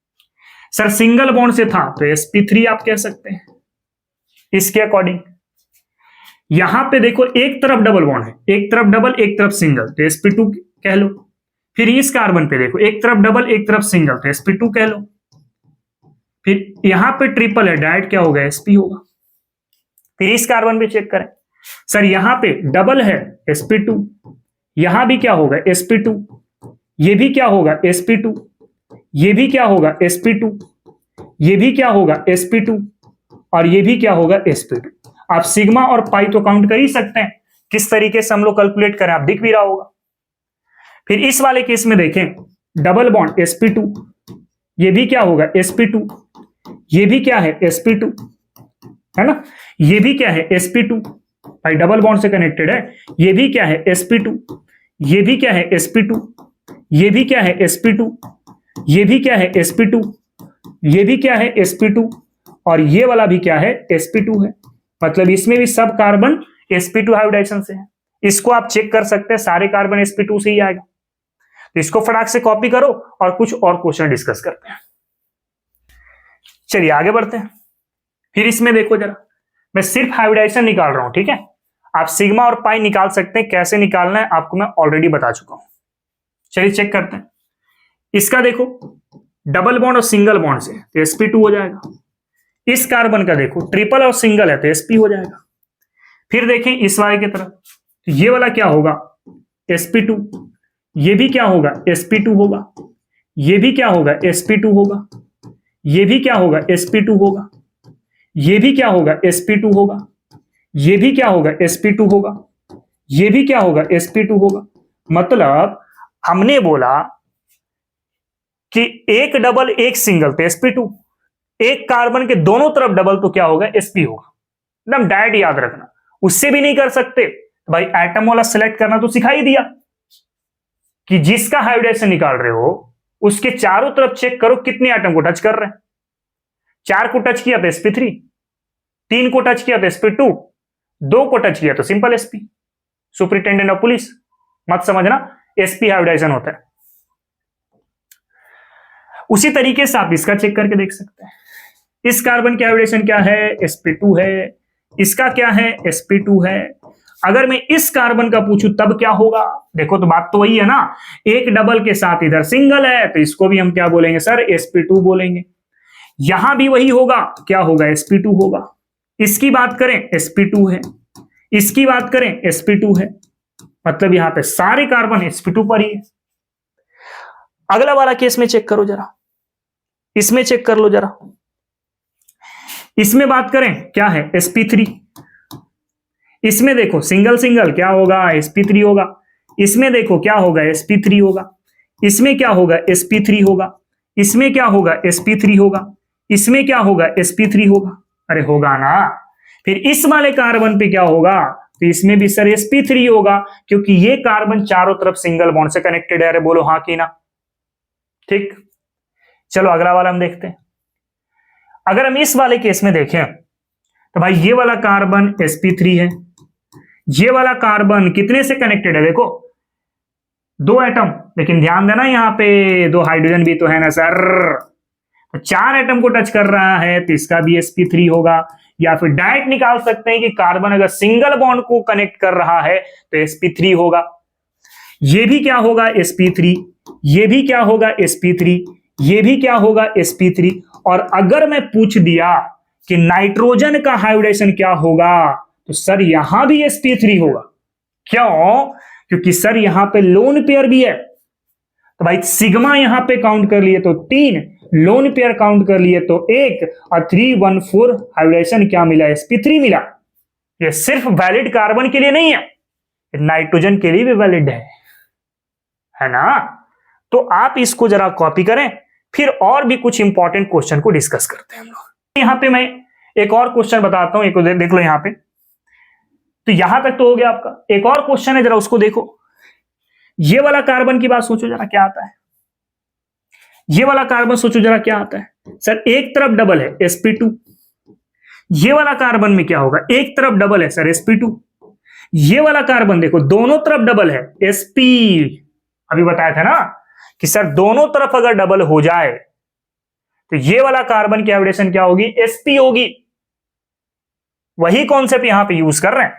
सर सिंगल बॉन्ड से था तो sp3 आप कह सकते हैं इसके अकॉर्डिंग। यहां पे देखो एक तरफ डबल बॉन्ड है, एक तरफ डबल एक तरफ सिंगल, तो sp2 कह लो। फिर इस कार्बन पे देखो एक तरफ डबल एक तरफ सिंगल, तो sp2 कह लो। फिर यहां पे ट्रिपल है, डायरेक्ट क्या होगा, sp होगा। फिर इस कार्बन पे चेक करें, सर यहां पे डबल है sp2, यहां भी क्या होगा sp2, ये भी क्या होगा sp2, ये भी क्या होगा sp2, ये भी क्या होगा sp2, और ये भी क्या होगा sp2। आप सिग्मा और पाई तो काउंट कर ही सकते हैं, किस तरीके से हम लोग कैलकुलेट करें आप दिख भी रहा होगा। फिर इस वाले केस में देखें, डबल बॉन्ड sp2, ये भी क्या होगा sp2, ये भी क्या है sp2, है ना, ये भी क्या है sp2, भाई डबल बॉन्ड से कनेक्टेड है। ये भी क्या है sp2, ये भी क्या है sp2, ये भी क्या है sp2, ये भी क्या है sp2, ये भी क्या है sp2, और ये वाला भी क्या है sp2 है। मतलब इसमें भी सब कार्बन sp2 हाइब्रिडेशन से है। इसको आप चेक कर सकते हैं, सारे कार्बन sp2 से ही आएगा। तो इसको फटाक से कॉपी करो और कुछ और क्वेश्चन डिस्कस करते हैं। चलिए आगे बढ़ते हैं। फिर इसमें देखो जरा, मैं सिर्फ हाइब्रिडाइजेशन निकाल रहा हूं, ठीक है। आप सिग्मा और पाई निकाल सकते हैं, कैसे निकालना है आपको मैं ऑलरेडी बता चुका हूं। चलिए चेक करते हैं। इसका देखो डबल बॉन्ड और सिंगल बॉन्ड से तो sp2 हो जाएगा। इस कार्बन का देखो ट्रिपल और सिंगल है तो sp हो जाएगा। फिर देखें इस वाले की तरफ, तो ये वाला क्या होगा sp2, ये भी क्या होगा sp2 होगा, ये भी क्या होगा sp2 होगा, ये भी क्या होगा sp2 होगा, ये भी क्या होगा sp2 होगा, ये भी क्या होगा sp2 होगा, ये भी क्या होगा sp2 होगा। मतलब हमने बोला कि एक डबल एक सिंगल तो sp2, एक कार्बन के दोनों तरफ डबल तो क्या होगा sp होगा। एकदम डायरेक्ट याद रखना, उससे भी नहीं कर सकते तो भाई एटम वाला सिलेक्ट करना तो सिखा ही दिया कि जिसका हाइब्रिडेशन निकाल रहे हो उसके चारों तरफ चेक करो कितने एटम को टच कर रहे हैं। 4 को टच किया तो sp3, 3 को टच किया तो sp2, 2 को टच किया तो simple sp, superintendent of police. मत समझना sp हाइब्रिडाइजेशन होता है। उसी तरीके से आप इसका चेक करके देख सकते हैं। इस कार्बन की हाइब्रिडेशन क्या है? sp2 है। इसका क्या है? sp2 है। अगर मैं इस कार्बन का पूछूं तब क्या होगा? देखो तो बात तो वही है ना, एक डबल के साथ इधर सिंगल है तो इसको भी हम क्या बोलेंगे सर? sp2 बोलेंगे। यहां भी वही होगा, क्या होगा? sp2 होगा। इसकी बात करें sp2 है, इसकी बात करें sp2 है, मतलब यहां पे सारे कार्बन sp2 पर ही है। अगला वाला केस में चेक करो जरा, इसमें चेक कर लो जरा। इसमें बात करें क्या है? sp3। इसमें देखो सिंगल सिंगल क्या होगा? sp3 होगा। इसमें देखो क्या होगा? sp3 होगा। इसमें क्या होगा? sp3 होगा। इसमें क्या होगा? sp3 होगा। इसमें क्या होगा? sp3 होगा। अरे होगा ना। फिर इस वाले कार्बन पे क्या होगा? तो इसमें भी सर sp3 होगा, क्योंकि ये कार्बन चारों तरफ सिंगल बॉन्ड से कनेक्टेड है। अरे बोलो हाँ कि ना? ठीक, चलो अगला वाला हम देखते हैं। अगर हम इस वाले केस में देखें तो भाई ये वाला कार्बन sp3 है, ये वाला कार्बन कितने से कनेक्टेड है? देखो 2 एटम, लेकिन ध्यान देना यहां पे 2 हाइड्रोजन भी तो है ना सर। तो 4 एटम को टच कर रहा है तो इसका भी sp3 होगा। या फिर डायरेक्ट निकाल सकते हैं कि कार्बन अगर सिंगल बॉन्ड को कनेक्ट कर रहा है तो sp3 होगा। ये भी क्या होगा? sp3। ये भी क्या होगा? sp3। ये भी क्या होगा? sp3। और अगर मैं पूछ दिया कि नाइट्रोजन का हाइब्रिडेशन क्या होगा, तो सर यहां भी sp3 होगा। क्यों? क्योंकि सर यहां पे लोन पेयर भी है। तो भाई सिग्मा यहां पे काउंट कर लिए तो 3, लोन पेयर काउंट कर लिए तो 1, और 314 हाइब्रिडेशन क्या मिला? sp3 मिला। ये सिर्फ वैलिड कार्बन के लिए नहीं है, नाइट्रोजन के लिए भी वैलिड है ना? तो आप इसको जरा कॉपी करें, फिर और भी कुछ इंपॉर्टेंट क्वेश्चन को डिस्कस करते हैं हम लोग। यहां पे मैं एक और क्वेश्चन बताता हूं, एक देख लो यहां पे। तो यहां तक तो हो गया आपका। एक और क्वेश्चन है, जरा उसको देखो। ये वाला कार्बन की बात सोचो जरा, क्या आता है? ये वाला कार्बन सोचो जरा क्या आता है? सर एक तरफ डबल है sp2। ये वाला कार्बन में क्या होगा? एक तरफ डबल है सर sp2। ये वाला कार्बन देखो दोनों तरफ डबल है sp। अभी बताया था ना कि सर दोनों तरफ अगर डबल हो जाए तो ये वाला कार्बन की हाइब्रिडेशन क्या होगी? sp होगी। वही कॉन्सेप्ट यहां पे यूज कर रहे हैं।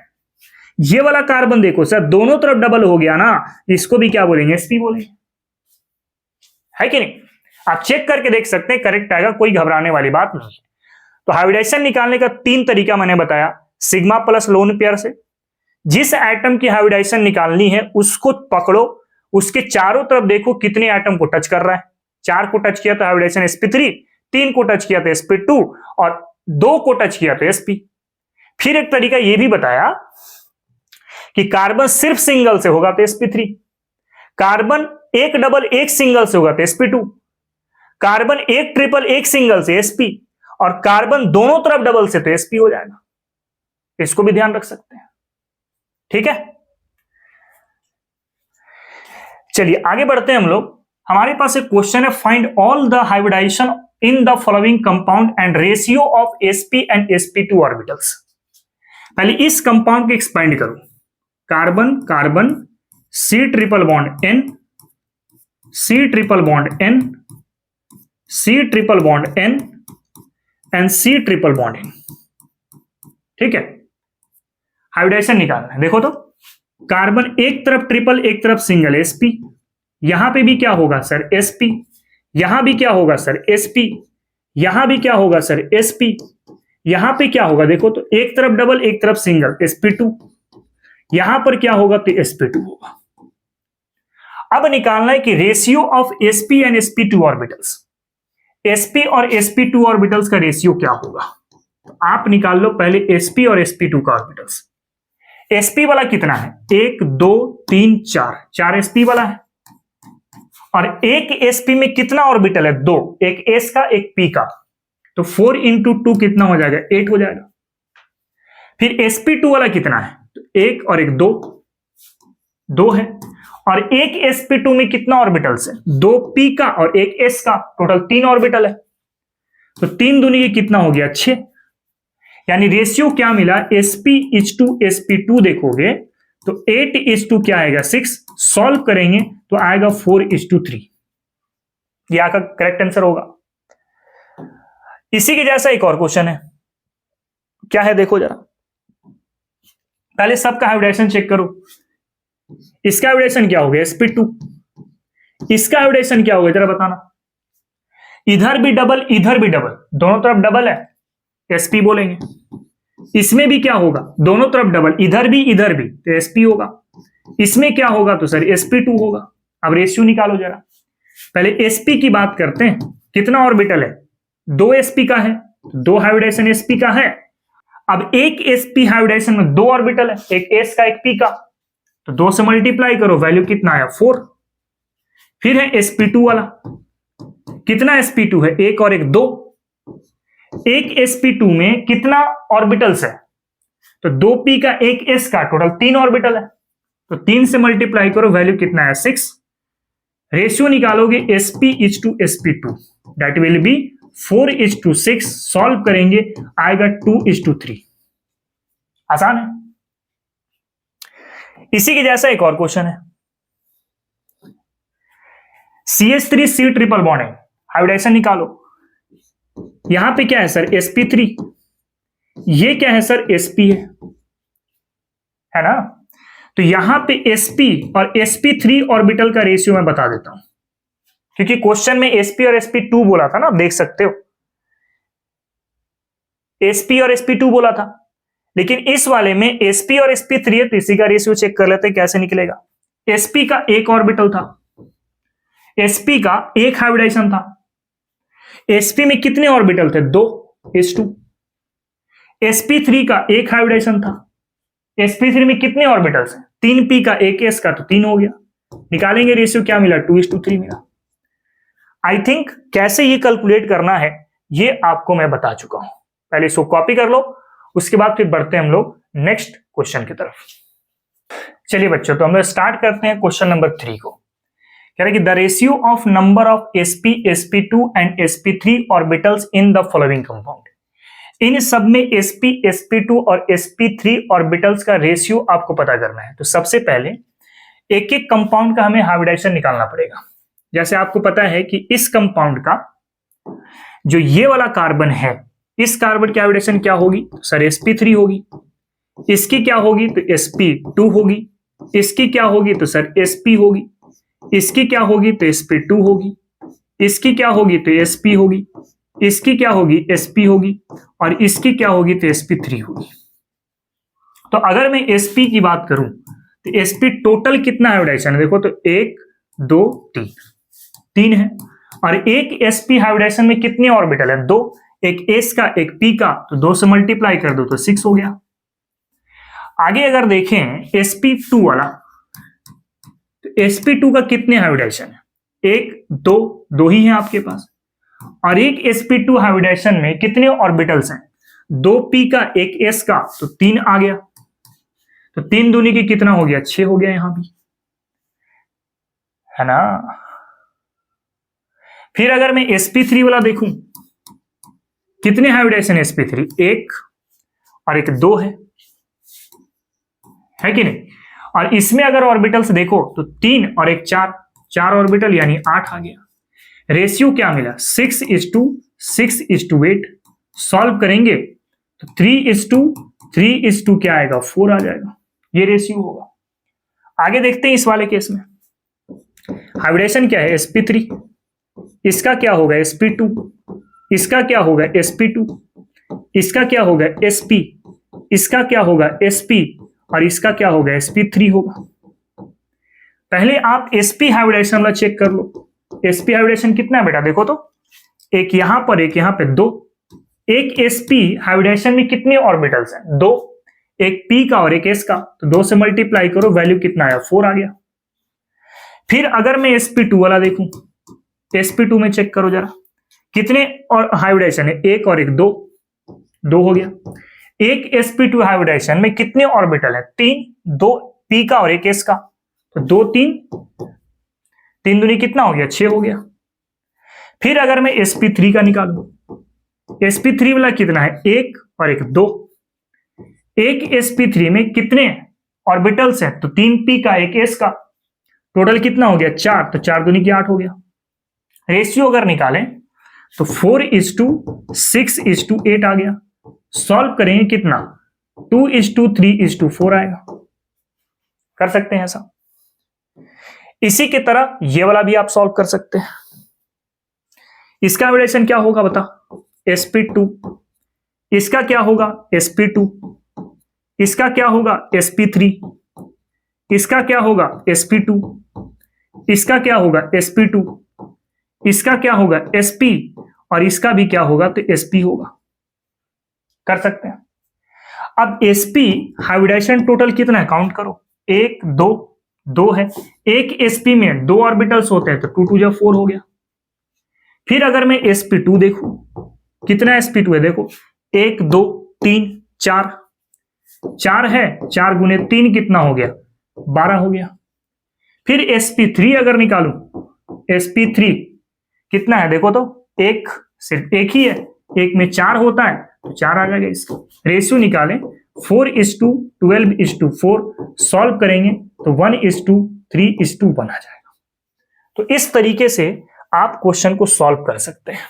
ये वाला कार्बन देखो सर दोनों तरफ डबल हो गया ना, इसको भी क्या बोलेंगे? sp बोलेंगे, है कि नहीं? आप चेक करके देख सकते हैं, करेक्ट आएगा, कोई घबराने वाली बात नहीं है। तो हाइब्रिडेशन निकालने का 3 तरीका मैंने बताया, सिग्मा प्लस लोन पेयर से। जिस एटम की हाइब्रिडेशन निकालनी है उसको पकड़ो, उसके चारों तरफ देखो कितने एटम को टच कर रहा है। 4 को टच किया तो हाइब्रिडेशन sp3, 3 को टच किया तो sp2, और 2 को टच किया तो sp। फिर एक तरीका यह भी बताया कि कार्बन सिर्फ सिंगल से होगा तो sp3, कार्बन एक डबल एक सिंगल से होगा तो sp2, कार्बन एक ट्रिपल एक सिंगल से sp, और कार्बन दोनों तरफ डबल से तो sp हो जाएगा। इसको भी ध्यान रख सकते हैं, ठीक है? चलिए आगे बढ़ते हैं हम लोग। हमारे पास एक क्वेश्चन है, find all the hybridisation in the following compound and ratio of sp and sp2 orbitals. पहले इस कंपाउंड को एक्सपेंड करो। Carbon carbon C triple bond N, C triple bond N, C triple bond N and C triple bond N। ठीक है, hybridisation निकालना है। देखो तो कार्बन एक तरफ ट्रिपल एक तरफ सिंगल sp, यहां पे भी क्या होगा सर? sp। यहां भी क्या होगा सर? sp। यहां भी क्या होगा सर? sp। यहां पे क्या होगा? देखो तो एक तरफ डबल एक तरफ सिंगल sp2, यहां पर क्या होगा? तो sp2 होगा। अब निकालना है कि ratio of sp and sp2 orbitals. sp और sp2 ऑर्बिटल्स का रेशियो क्या होगा? तो आप निकाल लो पहले sp और sp2 का ऑर्बिटल्स। sp वाला कितना है? 1 2 3 4, 4 sp वाला है। और एक sp में कितना ऑर्बिटल है? 2, एक s का एक p का, तो 4 इंटू 2 कितना हो जाएगा? 8 हो जाएगा। फिर sp2 वाला कितना है? तो 1 और 1 2, 2 है। और एक sp2 में कितना ऑर्बिटल्स है? 2 p का और एक s का, टोटल 3 ऑर्बिटल है। तो 3 दूनी की कितना हो गया? 6। यानी रेशियो क्या मिला, sp:sp2 देखोगे तो 8:, क्या आएगा 6, सॉल्व करेंगे तो आएगा 4:3। ये आपका करेक्ट आंसर होगा। इसी के जैसा एक और क्वेश्चन है, क्या है देखो जरा, पहले सबका हाइब्रिडेशन चेक करो। इसका हाइब्रिडेशन क्या हो गया sp2, इसका हाइब्रिडेशन क्या होगा जरा बताना। इधर भी डबल इधर भी डबल, दोनों तरफ डबल है, sp बोलेंगे। इसमें भी क्या होगा, दोनों तरफ डबल, इधर भी तो sp होगा। इसमें क्या होगा तो सर sp2 होगा। अब रेशियो निकालो जरा। पहले sp की बात करते हैं, कितना ऑर्बिटल है, 2 sp का है, 2 हाइब्रिडेशन sp का है। अब एक sp हाइब्रिडेशन में 2 ऑर्बिटल है, एक s का एक p का, तो 2 से मल्टीप्लाई करो, वैल्यू कितना आया 4। फिर है sp2 वाला, कितना sp2 है, एक और एक 2। एक sp2 में कितना ऑर्बिटल्स है, तो 2p का एक s का, टोटल 3 ऑर्बिटल है, तो 3 से मल्टीप्लाई करो, वैल्यू कितना है 6। रेशियो निकालोगे sp:sp2, that will be 4:6, solve करेंगे आएगा 2:3। आसान है। इसी के जैसा एक और क्वेश्चन है, CH3C ट्रिपल बॉन्ड है, हाइब्रिडेशन निकालो। यहां पे क्या है सर sp3, ये क्या है सर sp है ना। तो यहां पे sp और sp3 ऑर्बिटल का रेशियो मैं बता देता हूं, क्योंकि क्वेश्चन में sp और sp2 बोला था ना, देख सकते हो sp और sp2 बोला था, लेकिन इस वाले में sp और sp3 है, तो इसी का रेशियो चेक कर लेते हैं कैसे निकलेगा। sp का एक ऑर्बिटल था, sp का एक हाइब्रिडेशन था, sp में कितने ऑर्बिटल थे 2:2। sp3 का एक हाइब्रिडेशन था, sp3 में कितने ऑर्बिटल्स हैं 3p का एक s का, तो 3 हो गया। निकालेंगे रेशियो, क्या मिला 2:3 मिला। आई थिंक कैसे ये कैलकुलेट करना है ये आपको मैं बता चुका हूं, पहले इसको कॉपी कर लो, उसके बाद फिर बढ़ते हैं हम लोग नेक्स्ट क्वेश्चन की तरफ। चलिए बच्चों, तो हम लोग स्टार्ट करते हैं क्वेश्चन नंबर 3 को। कह रहे कि the ratio of number of sp, sp2 and sp3 orbitals in the following compound. इन सब में sp, sp2 और sp3 ऑर्बिटल्स का रेशियो आपको पता करना है। तो सबसे पहले एक एक कंपाउंड का हमें हाइब्रिडेशन निकालना पड़ेगा। जैसे आपको पता है कि इस कंपाउंड का जो ये वाला कार्बन है, इस कार्बन की हाइब्रिडेशन क्या होगी सर sp3 होगी, इसकी क्या होगी तो sp2 होगी, इसकी क्या होगी तो सर sp होगी, इसकी क्या होगी तो sp2 होगी, इसकी क्या होगी तो sp होगी, इसकी क्या होगी sp होगी, और इसकी क्या होगी तो sp3 होगी। तो अगर मैं sp की बात करूं तो sp टोटल कितना हाइब्रिडेशन है, देखो तो 1 2 3 है, और एक sp हाइब्रिडेशन में कितने ऑर्बिटल है 2, एक s का एक p का, तो 2 से मल्टीप्लाई कर दो तो 6 हो गया। आगे अगर देखें sp2 वाला, तो sp2 का कितने हाइब्रिडेशन है 1 2 2 ही है आपके पास, और एक sp2 हाइब्रिडेशन में कितने ऑर्बिटल्स हैं 2p का एक s का, तो 3 आ गया, तो 3 दूनी की कितना हो गया 6 हो गया यहां भी, है ना। फिर अगर मैं sp3 वाला देखूं, कितने हाइब्रिडेशन है sp3, 1 और एक 2 है कि नहीं। और इसमें अगर ऑर्बिटल्स देखो तो 3 और एक 4, 4 ऑर्बिटल यानी 8 आ गया। रेशियो क्या मिला 6:8, सॉल्व करेंगे तो 3:3 क्या आएगा 4 आ जाएगा, ये रेशियो होगा। आगे देखते हैं इस वाले केस में हाइब्रिडेशन क्या है sp3, इसका क्या होगा sp2, इसका क्या होगा sp2, इसका क्या होगा sp, इसका क्या होगा sp, और इसका क्या होगा sp3 होगा। पहले आप sp हाइब्रिडेशन वाला चेक कर लो। sp हाइब्रिडेशन कितना है बेटा, देखो तो एक यहां पर एक यहां पे 2, एक sp हाइब्रिडेशन में कितने ऑर्बिटल्स हैं 2, एक p का और एक s का, तो 2 से मल्टीप्लाई करो, वैल्यू कितना आया 4 आ गया। फिर अगर मैं sp2 वाला देखूं, sp2 में चेक करो जरा कितने और हाइब्रिडेशन है, एक और एक 2 हो गया। एक sp2 हाइब्रिडेशन में कितने ऑर्बिटल है 3, 2 p का और एक s का, तो 2 3 दूनी कितना हो गया 6 हो गया। फिर अगर मैं sp3 का निकालूं, sp3 वाला कितना है 1 और एक 2। एक sp3 में कितने ऑर्बिटल्स हैं? तो 3p का, एक s का, टोटल कितना हो गया? 4। तो 4 दूनी की 8 हो गया। रेशियो अगर निकालें तो 4:6:8 आ गया। सॉल्व करेंगे कितना? 2:3:4 आएगा। कर सकते हैं ऐसा। इसी की तरह ये वाला भी आप सॉल्व कर सकते हैं। इसका हाइब्रिडेशन क्या होगा बता? sp2। इसका क्या होगा? sp2। इसका क्या होगा? sp3। इसका क्या होगा? sp2। इसका क्या होगा? sp2। इसका क्या होगा? sp। और इसका भी क्या होगा? तो sp होगा। कर सकते हैं। अब sp हाइब्रिडेशन टोटल कितना है? काउंट करो। 1 2 2 है। एक sp में 2 ऑर्बिटल्स होते हैं तो 2 2 4 हो गया। फिर अगर मैं sp2 देखूं, कितना sp2 है? देखो 1 2 3 4 4 है। 4 गुने 3 कितना हो गया? 12 हो गया। फिर sp3 अगर निकालूं, sp3 कितना है? देखो तो एक, सिर्फ एक ही है। एक में 4 होता है तो 4 आ जाएगा। इसका रेशियो निकालें 4:12:4। सॉल्व करेंगे तो 1:3:1 आ जाएगा। तो इस तरीके से आप क्वेश्चन को सॉल्व कर सकते हैं।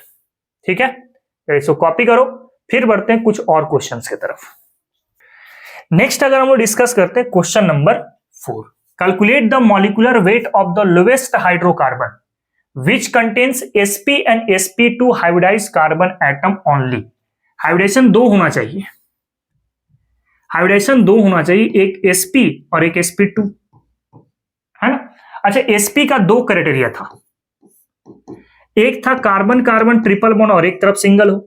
ठीक है, इसको कॉपी करो। फिर बढ़ते हैं कुछ और क्वेश्चंस की तरफ। नेक्स्ट अगर हम लोग डिस्कस करते हैं question number 4। Calculate the molecular weight of the lowest hydrocarbon which contains sp and sp2 hybridized carbon atom only। Hybridisation 2 होना चाहिए। हाइब्रिडेशन 2 होना चाहिए, एक sp और एक sp2, है ना। अच्छा, sp का 2 क्राइटेरिया था। एक था कार्बन कार्बन ट्रिपल बॉन्ड और एक तरफ सिंगल हो,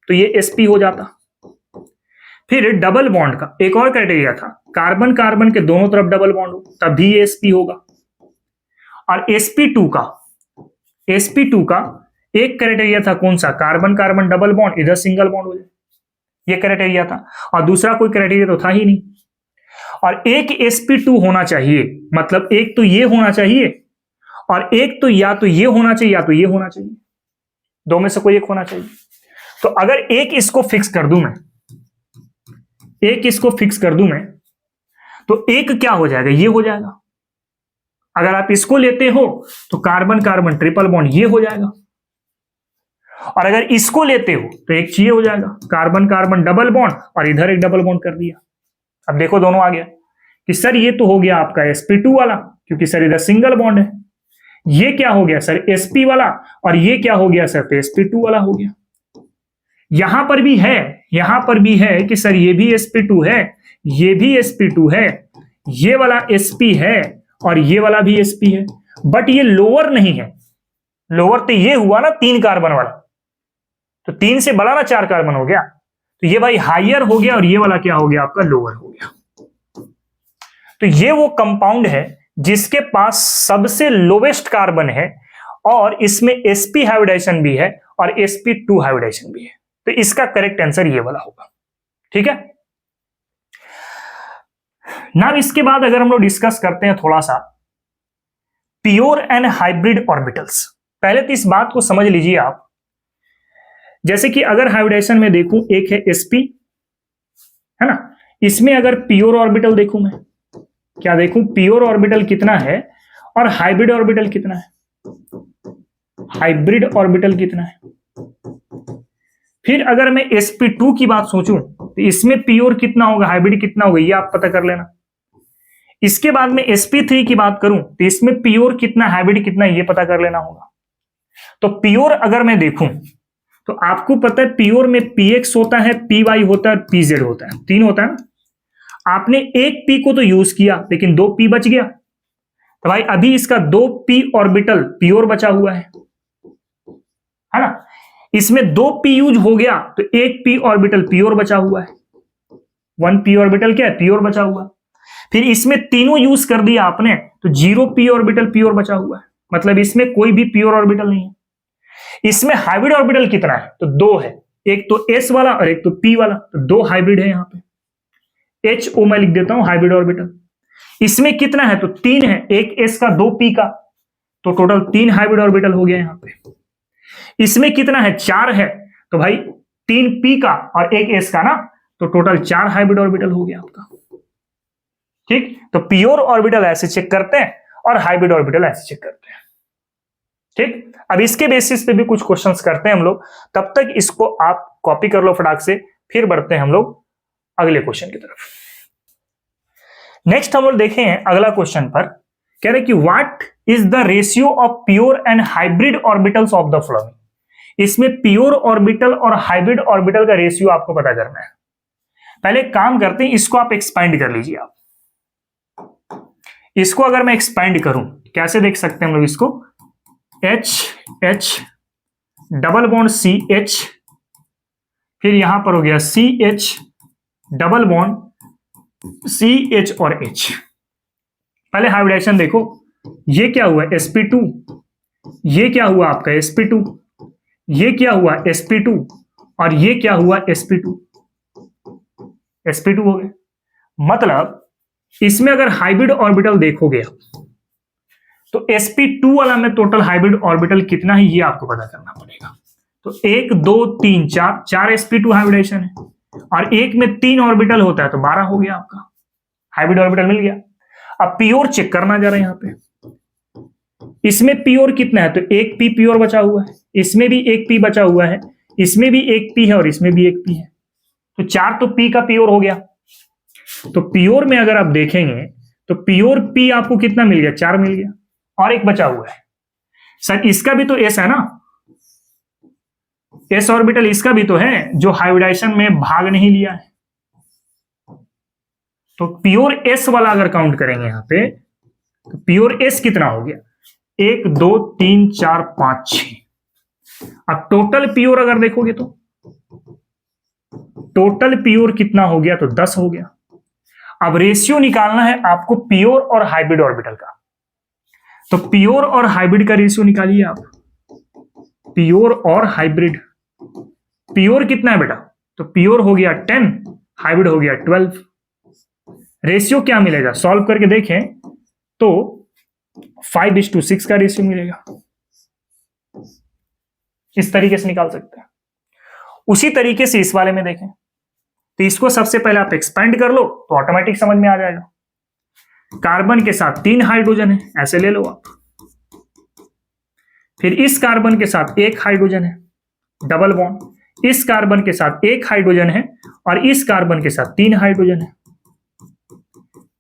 तो ये sp हो जाता। फिर डबल बॉन्ड का एक और क्राइटेरिया था, कार्बन कार्बन के दोनों तरफ डबल बॉन्ड हो, तब भी ये sp होगा। और sp2 का एक क्राइटेरिया था, कौन सा? कार्बन कार्बन डबल बॉन्ड, इधर सिंगल बॉन्ड हो जाए, ये क्राइटेरिया था। और दूसरा कोई क्राइटेरिया तो था ही नहीं। और एक sp2 होना चाहिए, मतलब एक तो ये होना चाहिए और एक तो या तो ये होना चाहिए या तो ये होना चाहिए, दो में से कोई एक होना चाहिए। तो अगर एक इसको फिक्स कर दूं मैं, एक इसको फिक्स कर दूं मैं, तो एक क्या हो जाएगा? ये हो जाएगा। अगर आप इसको लेते हो तो कार्बन कार्बन ट्रिपल बॉन्ड ये हो जाएगा। और अगर इसको लेते हो तो एक ये हो जाएगा, कार्बन कार्बन डबल बॉन्ड और इधर एक डबल बॉन्ड कर दिया। अब देखो दोनों आ गया कि सर ये तो हो गया आपका sp2 वाला, क्योंकि सर इधर सिंगल बॉन्ड है। ये क्या हो गया सर? sp वाला। और ये क्या हो गया सर? तो sp2 वाला हो गया। यहां पर भी है, यहां पर भी है कि सर ये भी sp2 है, ये भी sp2 है, ये वाला sp है और ये वाला भी sp है, बट ये लोअर नहीं है। लोअर तो ये हुआ ना 3 कार्बन वाला, तो 3 से बड़ा ना 4 कार्बन हो गया, तो ये भाई हायर हो गया और ये वाला क्या हो गया आपका? लोअर हो गया। तो ये वो कंपाउंड है जिसके पास सबसे लोवेस्ट कार्बन है और इसमें sp हाइब्रिडेशन भी है और sp2 हाइब्रिडेशन भी है। तो इसका करेक्ट आंसर ये वाला होगा। ठीक है ना। इसके बाद अगर हम लोग डिस्कस करते हैं थोड़ा सा प्योर एंड हाइब्रिड ऑर्बिटल्स। पहले तो इस बात को समझ लीजिए आप, जैसे कि अगर हाइब्रिडेशन में देखूं, एक है sp, है ना। इसमें अगर प्योर ऑर्बिटल देखूं मैं, क्या देखूं? प्योर ऑर्बिटल कितना है और हाइब्रिड ऑर्बिटल कितना है? हाइब्रिड ऑर्बिटल कितना है? फिर अगर मैं sp2 की बात सोचूं तो इसमें प्योर कितना होगा, हाइब्रिड कितना होगा, ये आप पता कर लेना। इसके बाद में sp3 की बात करूं तो इसमें प्योर कितना, हाइब्रिड कितना, ये पता कर लेना होगा। तो प्योर अगर मैं देखूं तो आपको पता है प्योर में px होता है, py होता है, pz होता है, 3 होता है। आपने एक p को तो यूज किया लेकिन 2 p बच गया, तो भाई अभी इसका 2 p ऑर्बिटल प्योर बचा हुआ है ना। इसमें 2 p यूज हो गया तो एक p ऑर्बिटल प्योर बचा हुआ है, 1 p ऑर्बिटल क्या है? प्योर बचा हुआ। फिर इसमें तीनों यूज कर दिया आपने तो 0 p ऑर्बिटल प्योर बचा हुआ है, मतलब इसमें कोई भी प्योर ऑर्बिटल नहीं है। इसमें हाइब्रिड ऑर्बिटल कितना है? तो 2 है, एक तो s वाला और एक तो p वाला, तो 2 हाइब्रिड है। यहां पे HO मैं लिख देता हूं हाइब्रिड ऑर्बिटल। इसमें कितना है? तो 3 है, एक s का 2 p का, तो टोटल 3 हाइब्रिड ऑर्बिटल हो गया यहां पे। इसमें कितना है? 4 है, तो भाई 3 p का और एक s का ना, तो टोटल 4 हाइब्रिड ऑर्बिटल हो गया आपका। ठीक, तो प्योर ऑर्बिटल ऐसे चेक करते हैं और हाइब्रिड ऑर्बिटल ऐसे चेक करते हैं। ठीक, अब इसके बेसिस पे भी कुछ क्वेश्चंस करते हैं हम लोग, तब तक इसको आप कॉपी कर लो फटाक से, फिर बढ़ते हैं हम लोग अगले क्वेश्चन की तरफ। नेक्स्ट हम लोग देखें अगला क्वेश्चन पर, कह रहे कि what is the ratio of pure and hybrid orbitals of the following. इसमें प्योर ऑर्बिटल और हाइब्रिड ऑर्बिटल का रेशियो आपको पता करना है। पहले काम करते हैं, इसको आप एक्सपांड कर लीजिए। आप इसको अगर मैं एक्सपांड करूं, कैसे देख सकते हैं हम लोग इसको, H डबल बॉन्ड CH, फिर यहां पर हो गया CH डबल बॉन्ड CH और H। पहले हाइब्रिडेशन देखो, ये क्या हुआ sp2, ये क्या हुआ आपका sp2, ये क्या हुआ sp2 और ये क्या हुआ sp2 हो गया। मतलब इसमें अगर हाइब्रिड ऑर्बिटल देखोगे तो sp2 वाला में टोटल हाइब्रिड ऑर्बिटल कितना है ये आपको पता करना पड़ेगा। तो 1 2 3 4 sp2 हाइब्रिडेशन है, और एक में 3 ऑर्बिटल होता है तो 12 हो गया आपका, हाइब्रिड ऑर्बिटल मिल गया। अब प्योर चेक करना जा रहा है यहाँ पे, इसमें प्योर कितना है, तो एक p प्योर बचा हुआ है, इसमें भी एक p बचा हुआ है, इसमें भी एक p है और इसमें भी एक p है, तो 4 तो p का प्योर हो गया। तो प्योर में अगर आप देखेंगे तो प्योर p आपको कितना मिल गया, 4 मिल गया, और एक बचा हुआ है। सर इसका भी तो s है ना, s ऑर्बिटल इसका भी तो है जो हाइब्रिडाइजेशन में भाग नहीं लिया है। तो प्योर s वाला अगर काउंट करेंगे यहां पे, तो प्योर s कितना हो गया, 1 2 3 4 5 6। अब टोटल प्योर अगर देखोगे तो टोटल प्योर कितना हो गया, तो 10 हो गया। अब रेशियो निकालना है आपको प्योर और हाइब्रिड ऑर्बिटल का, तो प्योर और हाइब्रिड का रेशियो निकालिए आप। प्योर और हाइब्रिड, प्योर कितना है बेटा, तो प्योर हो गया 10, हाइब्रिड हो गया 12। रेशियो क्या मिलेगा, सॉल्व करके देखें तो 5:6 का रेशियो मिलेगा। इस तरीके से निकाल सकते हैं। उसी तरीके से इस वाले में देखें तो इसको सबसे पहले आप एक्सपेंड कर लो तो ऑटोमेटिक समझ में आ जाएगा। कार्बन के साथ 3 हाइड्रोजन है, ऐसे ले लो आप, फिर इस कार्बन के साथ 1 हाइड्रोजन है डबल बॉन्ड, इस कार्बन के साथ 1 हाइड्रोजन है और इस कार्बन के साथ 3 हाइड्रोजन है।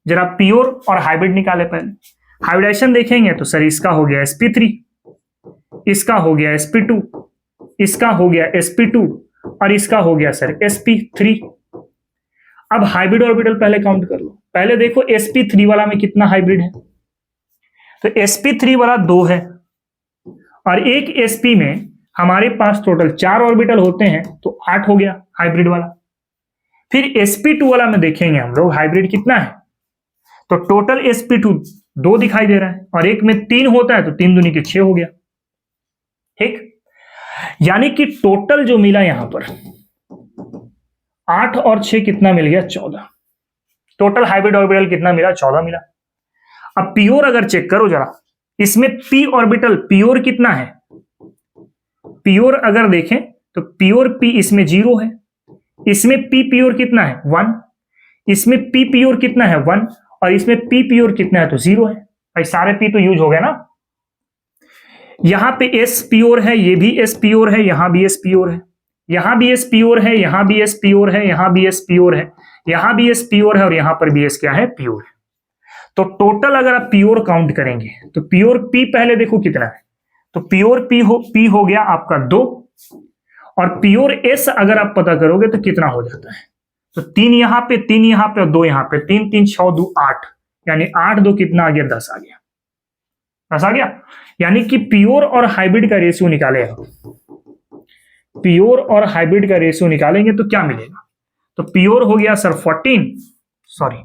जरा प्योर और हाइब्रिड निकाले पहले। हाइब्रिडेशन देखेंगे तो सर इसका हो गया sp3, इसका हो गया sp2, इसका हो गया sp2 और इसका हो गया सर sp3। अब हाइब्रिड ऑर्बिटल पहले काउंट कर लो। पहले देखो sp3 वाला में कितना हाइब्रिड है, तो sp3 वाला 2 है और एक sp में हमारे पास टोटल 4 ऑर्बिटल होते हैं तो 8 हो गया हाइब्रिड वाला। फिर sp2 वाला में देखेंगे हम लोग हाइब्रिड कितना है, तो टोटल sp2 2 दिखाई दे रहा है और एक में 3 होता है तो 3 दूनी के 6 हो गया। ठीक, यानी कि टोटल जो मिला यहां पर 8 और 6 कितना मिल गया, 14। टोटल हाइब्रिड ऑर्बिटल कितना मिला, 14 मिला। अब प्योर अगर चेक करो जरा, इसमें p ऑर्बिटल प्योर कितना है, प्योर अगर देखें तो प्योर p इसमें 0 है, इसमें p प्योर कितना है 1, इसमें p प्योर कितना है 1 और इसमें p प्योर कितना है तो 0 है। भाई सारे p तो यूज हो गए ना। यहां पे s प्योर है, ये भी s प्योर है, यहां भी s प्योर है, यहां भी s प्योर है, यहां भी s प्योर है, यहां भी s प्योर है, यहां भी s प्योर है और यहां पर भी s क्या है, प्योर है। तो टोटल अगर आप प्योर काउंट करेंगे तो प्योर p पहले देखो कितना है, तो प्योर p हो गया आपका 2 और प्योर s अगर आप पता करोगे तो कितना हो जाता है, तो 3 यहां पे, 3 यहां पे और 2 यहां पे, 3 3 6 2 8, यानी 8 2 कितना आ गया, 10 आ गया, 10 आ गया। यानी कि प्योर और हाइब्रिड का रेशियो निकाले आप, प्योर और हाइब्रिड का रेशियो निकालेंगे तो क्या मिलेगा, तो प्योर हो गया सर 14, सॉरी,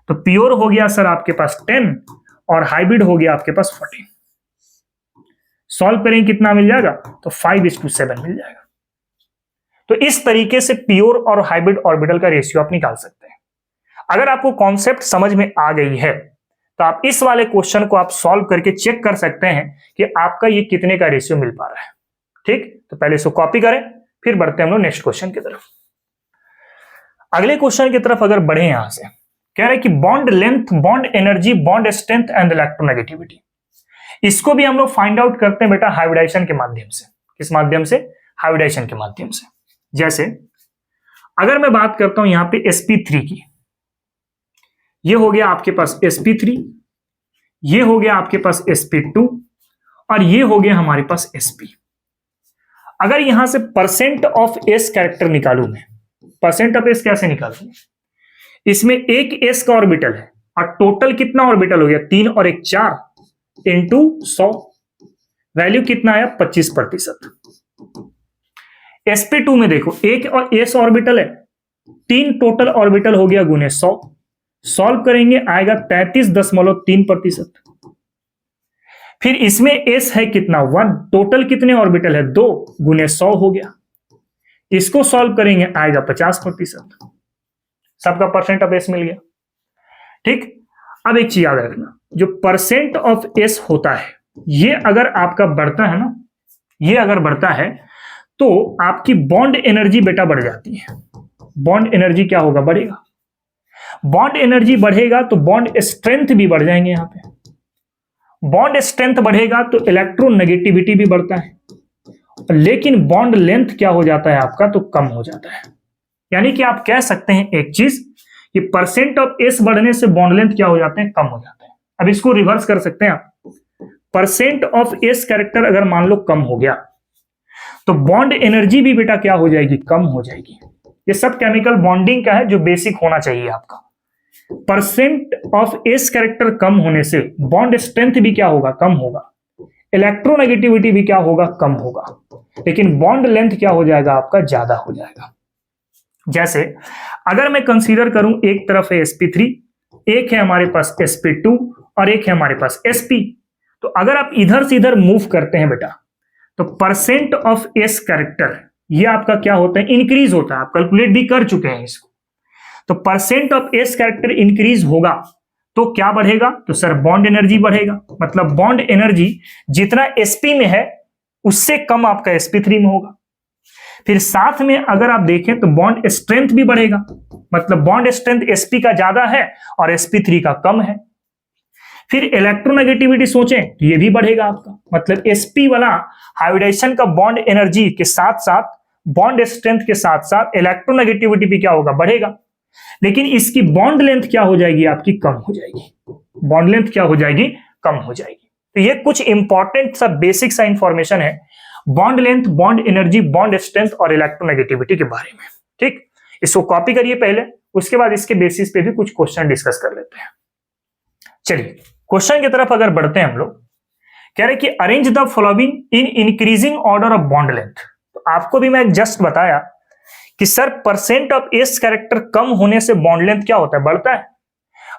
तो प्योर हो गया सर आपके पास 10 और हाइब्रिड हो गया आपके पास 14। सॉल्व करेंगे कितना मिल जाएगा, तो 5:7 मिल जाएगा। तो इस तरीके से प्योर और हाइब्रिड ऑर्बिटल का रेशियो आप निकाल सकते हैं। अगर आपको कॉन्सेप्ट समझ में आ गई है तो आप इस वाले क्वेश्चन को आप सॉल्व करके चेक कर सकते हैं कि आपका ये कितने का रेशियो मिल पा रहा है। ठीक, तो पहले इसको कॉपी करें, फिर बढ़ते हैं हम लोग नेक्स्ट क्वेश्चन की तरफ। अगले क्वेश्चन की तरफ अगर बढ़े यहां से, कह रहे कि bond length, bond energy, bond strength and electronegativity, इसको भी हम लोग फाइंड आउट करते हैं बेटा हाइब्रिडाइजेशन के माध्यम से। किस माध्यम से? हाइब्रिडाइजेशन के माध्यम से। जैसे अगर मैं बात करता हूं यहां पे sp3 की, ये हो गया आपके पास sp3, ये हो गया आपके पास sp2 और ये हो गया हमारे पास sp। अगर यहां से परसेंट ऑफ एस कैरेक्टर निकालू मैं, परसेंट ऑफ एस कैसे निकालूंगा? इसमें एक एस का ऑर्बिटल है और टोटल कितना ऑर्बिटल हो गया? 3 और 1 4 इंटू 100, वैल्यू कितना आया? 25%। sp2 में देखो एक और एस ऑर्बिटल है, 3 टोटल ऑर्बिटल हो गया गुने 100, सॉल्व करेंगे आएगा 33.3%। फिर इसमें एस है कितना? 1, टोटल कितने ऑर्बिटल है? 2 गुने 100 हो गया, इसको सॉल्व करेंगे आएगा 50%। सबका परसेंट ऑफ एस मिल गया। ठीक, अब एक चीज याद रखना, जो परसेंट ऑफ एस होता है ये अगर आपका बढ़ता है ना, ये अगर बढ़ता है तो आपकी बॉन्ड एनर्जी बेटा बढ़ जाती है। बॉन्ड एनर्जी क्या होगा? बढ़ेगा। बॉन्ड एनर्जी बढ़ेगा तो बॉन्ड स्ट्रेंथ भी बढ़ जाएंगे। यहां पे बॉन्ड स्ट्रेंथ बढ़ेगा तो इलेक्ट्रोनेगेटिविटी भी बढ़ता है, लेकिन बॉन्ड लेंथ क्या हो जाता है आपका? तो कम हो जाता है। यानी कि आप कह सकते हैं एक चीज कि परसेंट ऑफ एस बढ़ने से बॉन्ड लेंथ क्या हो जाते हैं? कम हो जाते हैं। अब इसको रिवर्स कर सकते हैं आप, परसेंट ऑफ एस कैरेक्टर अगर मान लो कम हो गया तो बॉन्ड एनर्जी भी बेटा क्या हो जाएगी? कम हो जाएगी। ये सब केमिकल बॉन्डिंग का है जो बेसिक होना चाहिए आपका। परसेंट ऑफ एस कैरेक्टर कम होने से बॉन्ड स्ट्रेंथ भी क्या होगा? कम होगा। इलेक्ट्रोनेगेटिविटी भी क्या होगा? कम होगा। लेकिन बॉन्ड लेंथ क्या हो जाएगा आपका? ज्यादा हो जाएगा। जैसे अगर मैं कंसीडर करूं एक तरफ है sp3, एक है हमारे पास sp2 और एक है हमारे पास sp, तो अगर आप इधर से इधर मूव करते हैं बेटा तो परसेंट ऑफ एस कैरेक्टर ये आपका क्या होता है? इंक्रीज होता है। आप कैलकुलेट भी कर चुके हैं इसको। तो percent of S character increase होगा तो क्या बढ़ेगा? तो सर बॉन्ड एनर्जी बढ़ेगा। मतलब बॉन्ड एनर्जी जितना sp में है उससे कम आपका sp3 में होगा। फिर साथ में अगर आप देखें तो बॉन्ड स्ट्रेंथ भी बढ़ेगा। मतलब बॉन्ड स्ट्रेंथ sp का ज्यादा है और sp3 का कम है। फिर इलेक्ट्रोनेगेटिविटी सोचें तो ये भी बढ़ेगा आपका। मतलब sp वाला हाइब्रिडाइजेशन का बॉन्ड एनर्जी के साथ साथ बॉन्ड स्ट्रेंथ के साथ साथ इलेक्ट्रोनेगेटिविटी भी क्या होगा? बढ़ेगा। लेकिन इसकी बॉन्ड लेंथ क्या हो जाएगी? आपकी कम हो जाएगी। बॉन्ड लेंथ क्या हो जाएगी? कम हो जाएगी। तो ये कुछ इंपॉर्टेंट सा बेसिक सा इंफॉर्मेशन है bond length, bond energy, bond strength और इलेक्ट्रोनेगेटिविटी के बारे में। ठीक, इसको कॉपी करिए पहले, उसके बाद इसके बेसिस पे भी कुछ क्वेश्चन डिस्कस कर लेते हैं। चलिए क्वेश्चन की तरफ अगर बढ़ते हैं हम लोग, कह रहे कि arrange the following in increasing order of bond length. तो आपको भी मैं जस्ट बताया कि sir percent of S character कम होने से बॉन्ड लेंथ क्या होता है? बढ़ता है।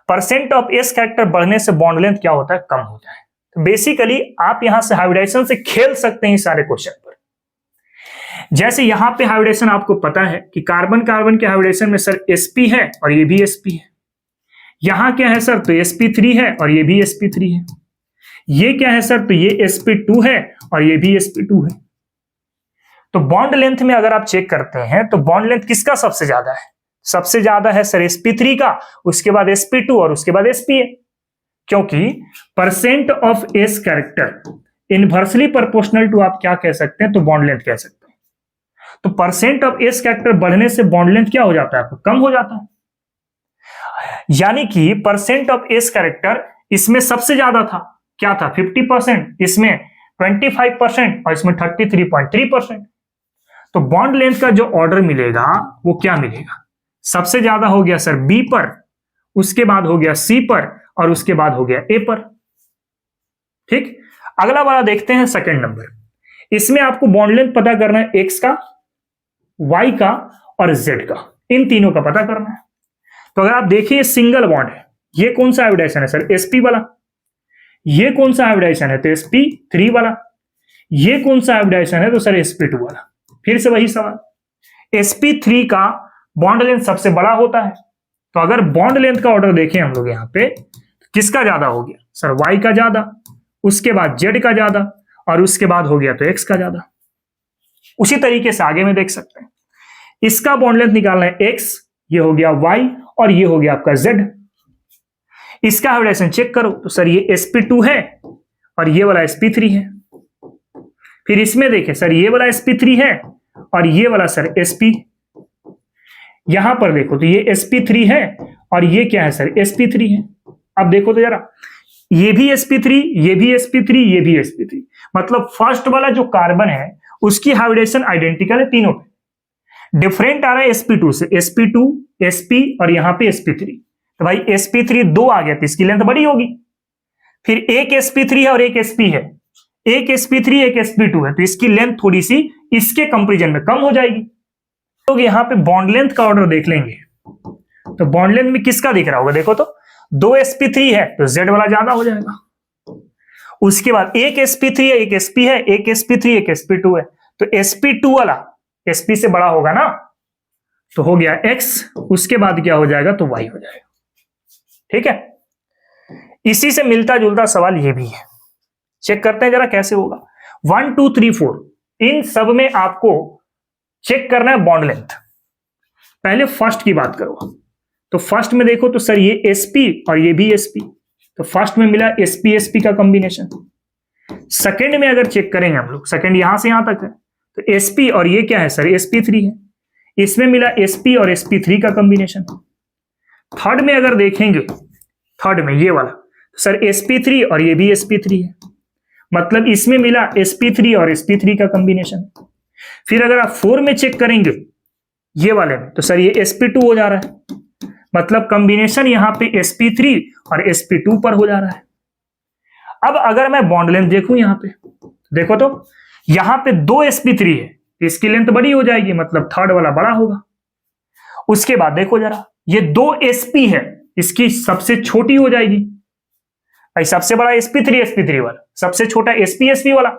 परसेंट ऑफ एस कैरेक्टर बढ़ने से बॉन्ड लेंथ क्या होता है? कम होता है। तो बेसिकली आप यहां से हाइब्रिडाइजेशन से खेल सकते हैं सारे क्वेश्चन पर। जैसे यहां पे हाइब्रिडेशन आपको पता है कि कार्बन कार्बन के हाइब्रिडेशन में सर sp है और ये भी sp है। यहां क्या है सर? तो sp3 है और ये भी sp3 है। ये क्या है सर? तो ये sp2 है और ये भी sp2 है। तो बॉन्ड लेंथ में अगर आप चेक करते हैं तो बॉन्ड लेंथ किसका सबसे ज्यादा है? सबसे ज्यादा है सर sp3 का, उसके बाद sp2 और उसके बाद sp है। क्योंकि percent of S character inversely proportional to आप क्या कह सकते हैं? तो बॉन्ड लेंथ कह सकते हैं। तो परसेंट ऑफ एस कैरेक्टर बढ़ने से बॉन्ड लेंथ क्या हो जाता है? आपको कम हो जाता है। यानी कि परसेंट ऑफ एस कैरेक्टर इसमें सबसे ज्यादा था, क्या था? 50%, इसमें 25% और इसमें 33.3%। तो बॉन्ड लेंथ का जो ऑर्डर मिलेगा वो क्या मिलेगा? सबसे ज्यादा हो गया सर बी पर, उसके बाद हो गया सी पर और उसके बाद हो गया ए पर। ठीक, अगला वाला देखते हैं सेकंड नंबर। इसमें आपको बॉन्ड लेंथ पता करना है एक्स का, वाई का और जेड का, इन तीनों का पता करना है। तो अगर आप देखिए सिंगल बॉन्ड है, ये कौन सा हाइब्रिडाइजेशन है सर? sp वाला। ये कौन सा हाइब्रिडाइजेशन है? तो sp3 वाला। ये कौन सा हाइब्रिडाइजेशन है? तो सर sp2 वाला। फिर से वही सवाल, sp3 का बॉन्ड लेंथ सबसे बड़ा होता है। तो अगर बॉन्ड लेंथ का ऑर्डर देखें हम लोग यहां पे, किसका ज्यादा हो गया सर? y का ज्यादा, उसके बाद z का ज्यादा और उसके बाद हो गया तो x का ज्यादा। उसी तरीके से आगे में देख सकते हैं, इसका बॉन्ड लेंथ निकालना है x, ये हो गया y और ये हो गया आपका z। इसका हाइब्रिडाइजेशन चेक करो तो सर ये sp2 है और ये वाला sp3 है। फिर इसमें देखें सर ये वाला sp3 है और ये वाला सर sp। यहां पर देखो तो ये sp3 है और ये क्या है सर sp3 है। अब देखो तो जरा, ये भी sp3, ये भी sp3, ये भी sp3, मतलब फर्स्ट वाला जो कार्बन है उसकी हाइब्रिडेशन आइडेंटिकल है तीनों पे। डिफरेंट आ रहा है sp2 से, sp2 sp और यहां पे sp3। तो भाई sp3 दो आ गया तो इसकी लेंथ बड़ी होगी। फिर एक sp3 है और एक sp है, एक sp3 एक sp2 है, तो इसकी लेंथ थोड़ी सी इसके कंपेरिजन में कम हो जाएगी। तो यहां पे बॉन्ड लेंथ का ऑर्डर देख लेंगे तो बॉन्ड लेंथ में किसका दिख रहा होगा, देखो तो 2 sp3 है तो z वाला ज्यादा हो जाएगा। उसके बाद एक sp3 है एक sp है, एक sp3 एक sp2 है, तो sp2 वाला sp से बड़ा होगा ना, तो हो गया x। उसके बाद क्या हो जाएगा तो y हो जाएगा। ठीक है, इसी से मिलता जुलता सवाल ये भी है, चेक करते हैं जरा कैसे होगा। 1 2 3 4 इन सब में आपको चेक करना है बॉन्ड लेंथ। पहले फर्स्ट की बात करो तो फर्स्ट में देखो तो सर ये sp और ये भी sp, तो फर्स्ट में मिला sp sp का कॉम्बिनेशन। सेकंड में अगर चेक करेंगे हम लोग, सेकंड यहां से यहां तक है तो sp और ये क्या है सर sp3 है, इसमें मिला sp और sp3 का कॉम्बिनेशन। थर्ड में अगर देखेंगे, थर्ड में ये वाला तो सर sp3 और ये भी sp3 है, मतलब इसमें मिला sp3 और sp3 का कॉम्बिनेशन। फिर अगर आप 4 में चेक करेंगे ये वाले में तो सर ये sp2 हो जा रहा है, मतलब कॉम्बिनेशन यहां पे sp3 और sp2 पर हो जा रहा है। अब अगर मैं बॉन्ड लेंथ देखूं यहां पे, देखो तो यहां पे 2 sp3 है, इसकी लेंथ बड़ी हो जाएगी, मतलब थर्ड वाला बड़ा होगा। उसके बाद देखो जरा ये 2 sp है, इसकी सबसे छोटी हो जाएगी। भाई सबसे बड़ा sp3 वाला, सबसे छोटा sp वाला।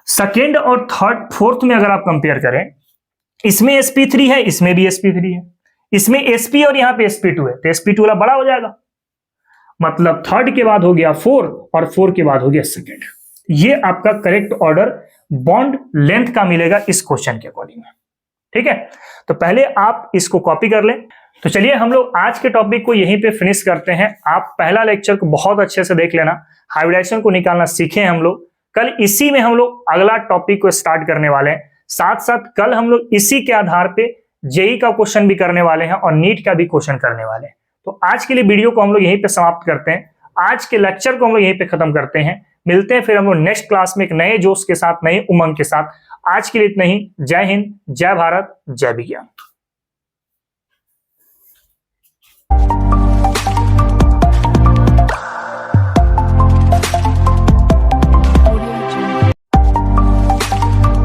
सेकेंड और थर्ड फोर्थ में अगर आप कंपेयर करें, इसमें sp3 है इसमें भी sp3 है, इसमें sp और यहां पे sp2 है, तो sp2 वाला बड़ा हो जाएगा, मतलब थर्ड के बाद हो गया 4 और 4 के बाद हो गया सेकेंड। ये आपका करेक्ट ऑर्डर बॉन्ड लेंथ का मिलेगा इस क्वेश्चन के अकॉर्डिंग। ठीक है, तो पहले आप इसको कॉपी कर लें। तो चलिए हम लोग आज के टॉपिक को यहीं पे फिनिश करते हैं। आप पहला लेक्चर को बहुत अच्छे से देख लेना, हाइब्रिडाइजेशन को निकालना सीखे हम लोग। कल इसी में हम लोग अगला टॉपिक को स्टार्ट करने वाले हैं, साथ साथ कल हम लोग इसी के आधार पे जेई का क्वेश्चन भी करने वाले हैं और नीट का भी क्वेश्चन करने वाले हैं। तो आज के लिए वीडियो को हम लोग यहीं पे समाप्त करते हैं, आज के लेक्चर को हम लोग यहीं पे खत्म करते हैं। मिलते हैं फिर हम लोग नेक्स्ट क्लास में एक नए जोश के साथ, नए उमंग के साथ। आज के लिए इतना ही। जय हिंद, जय भारत, जय विज्ञान।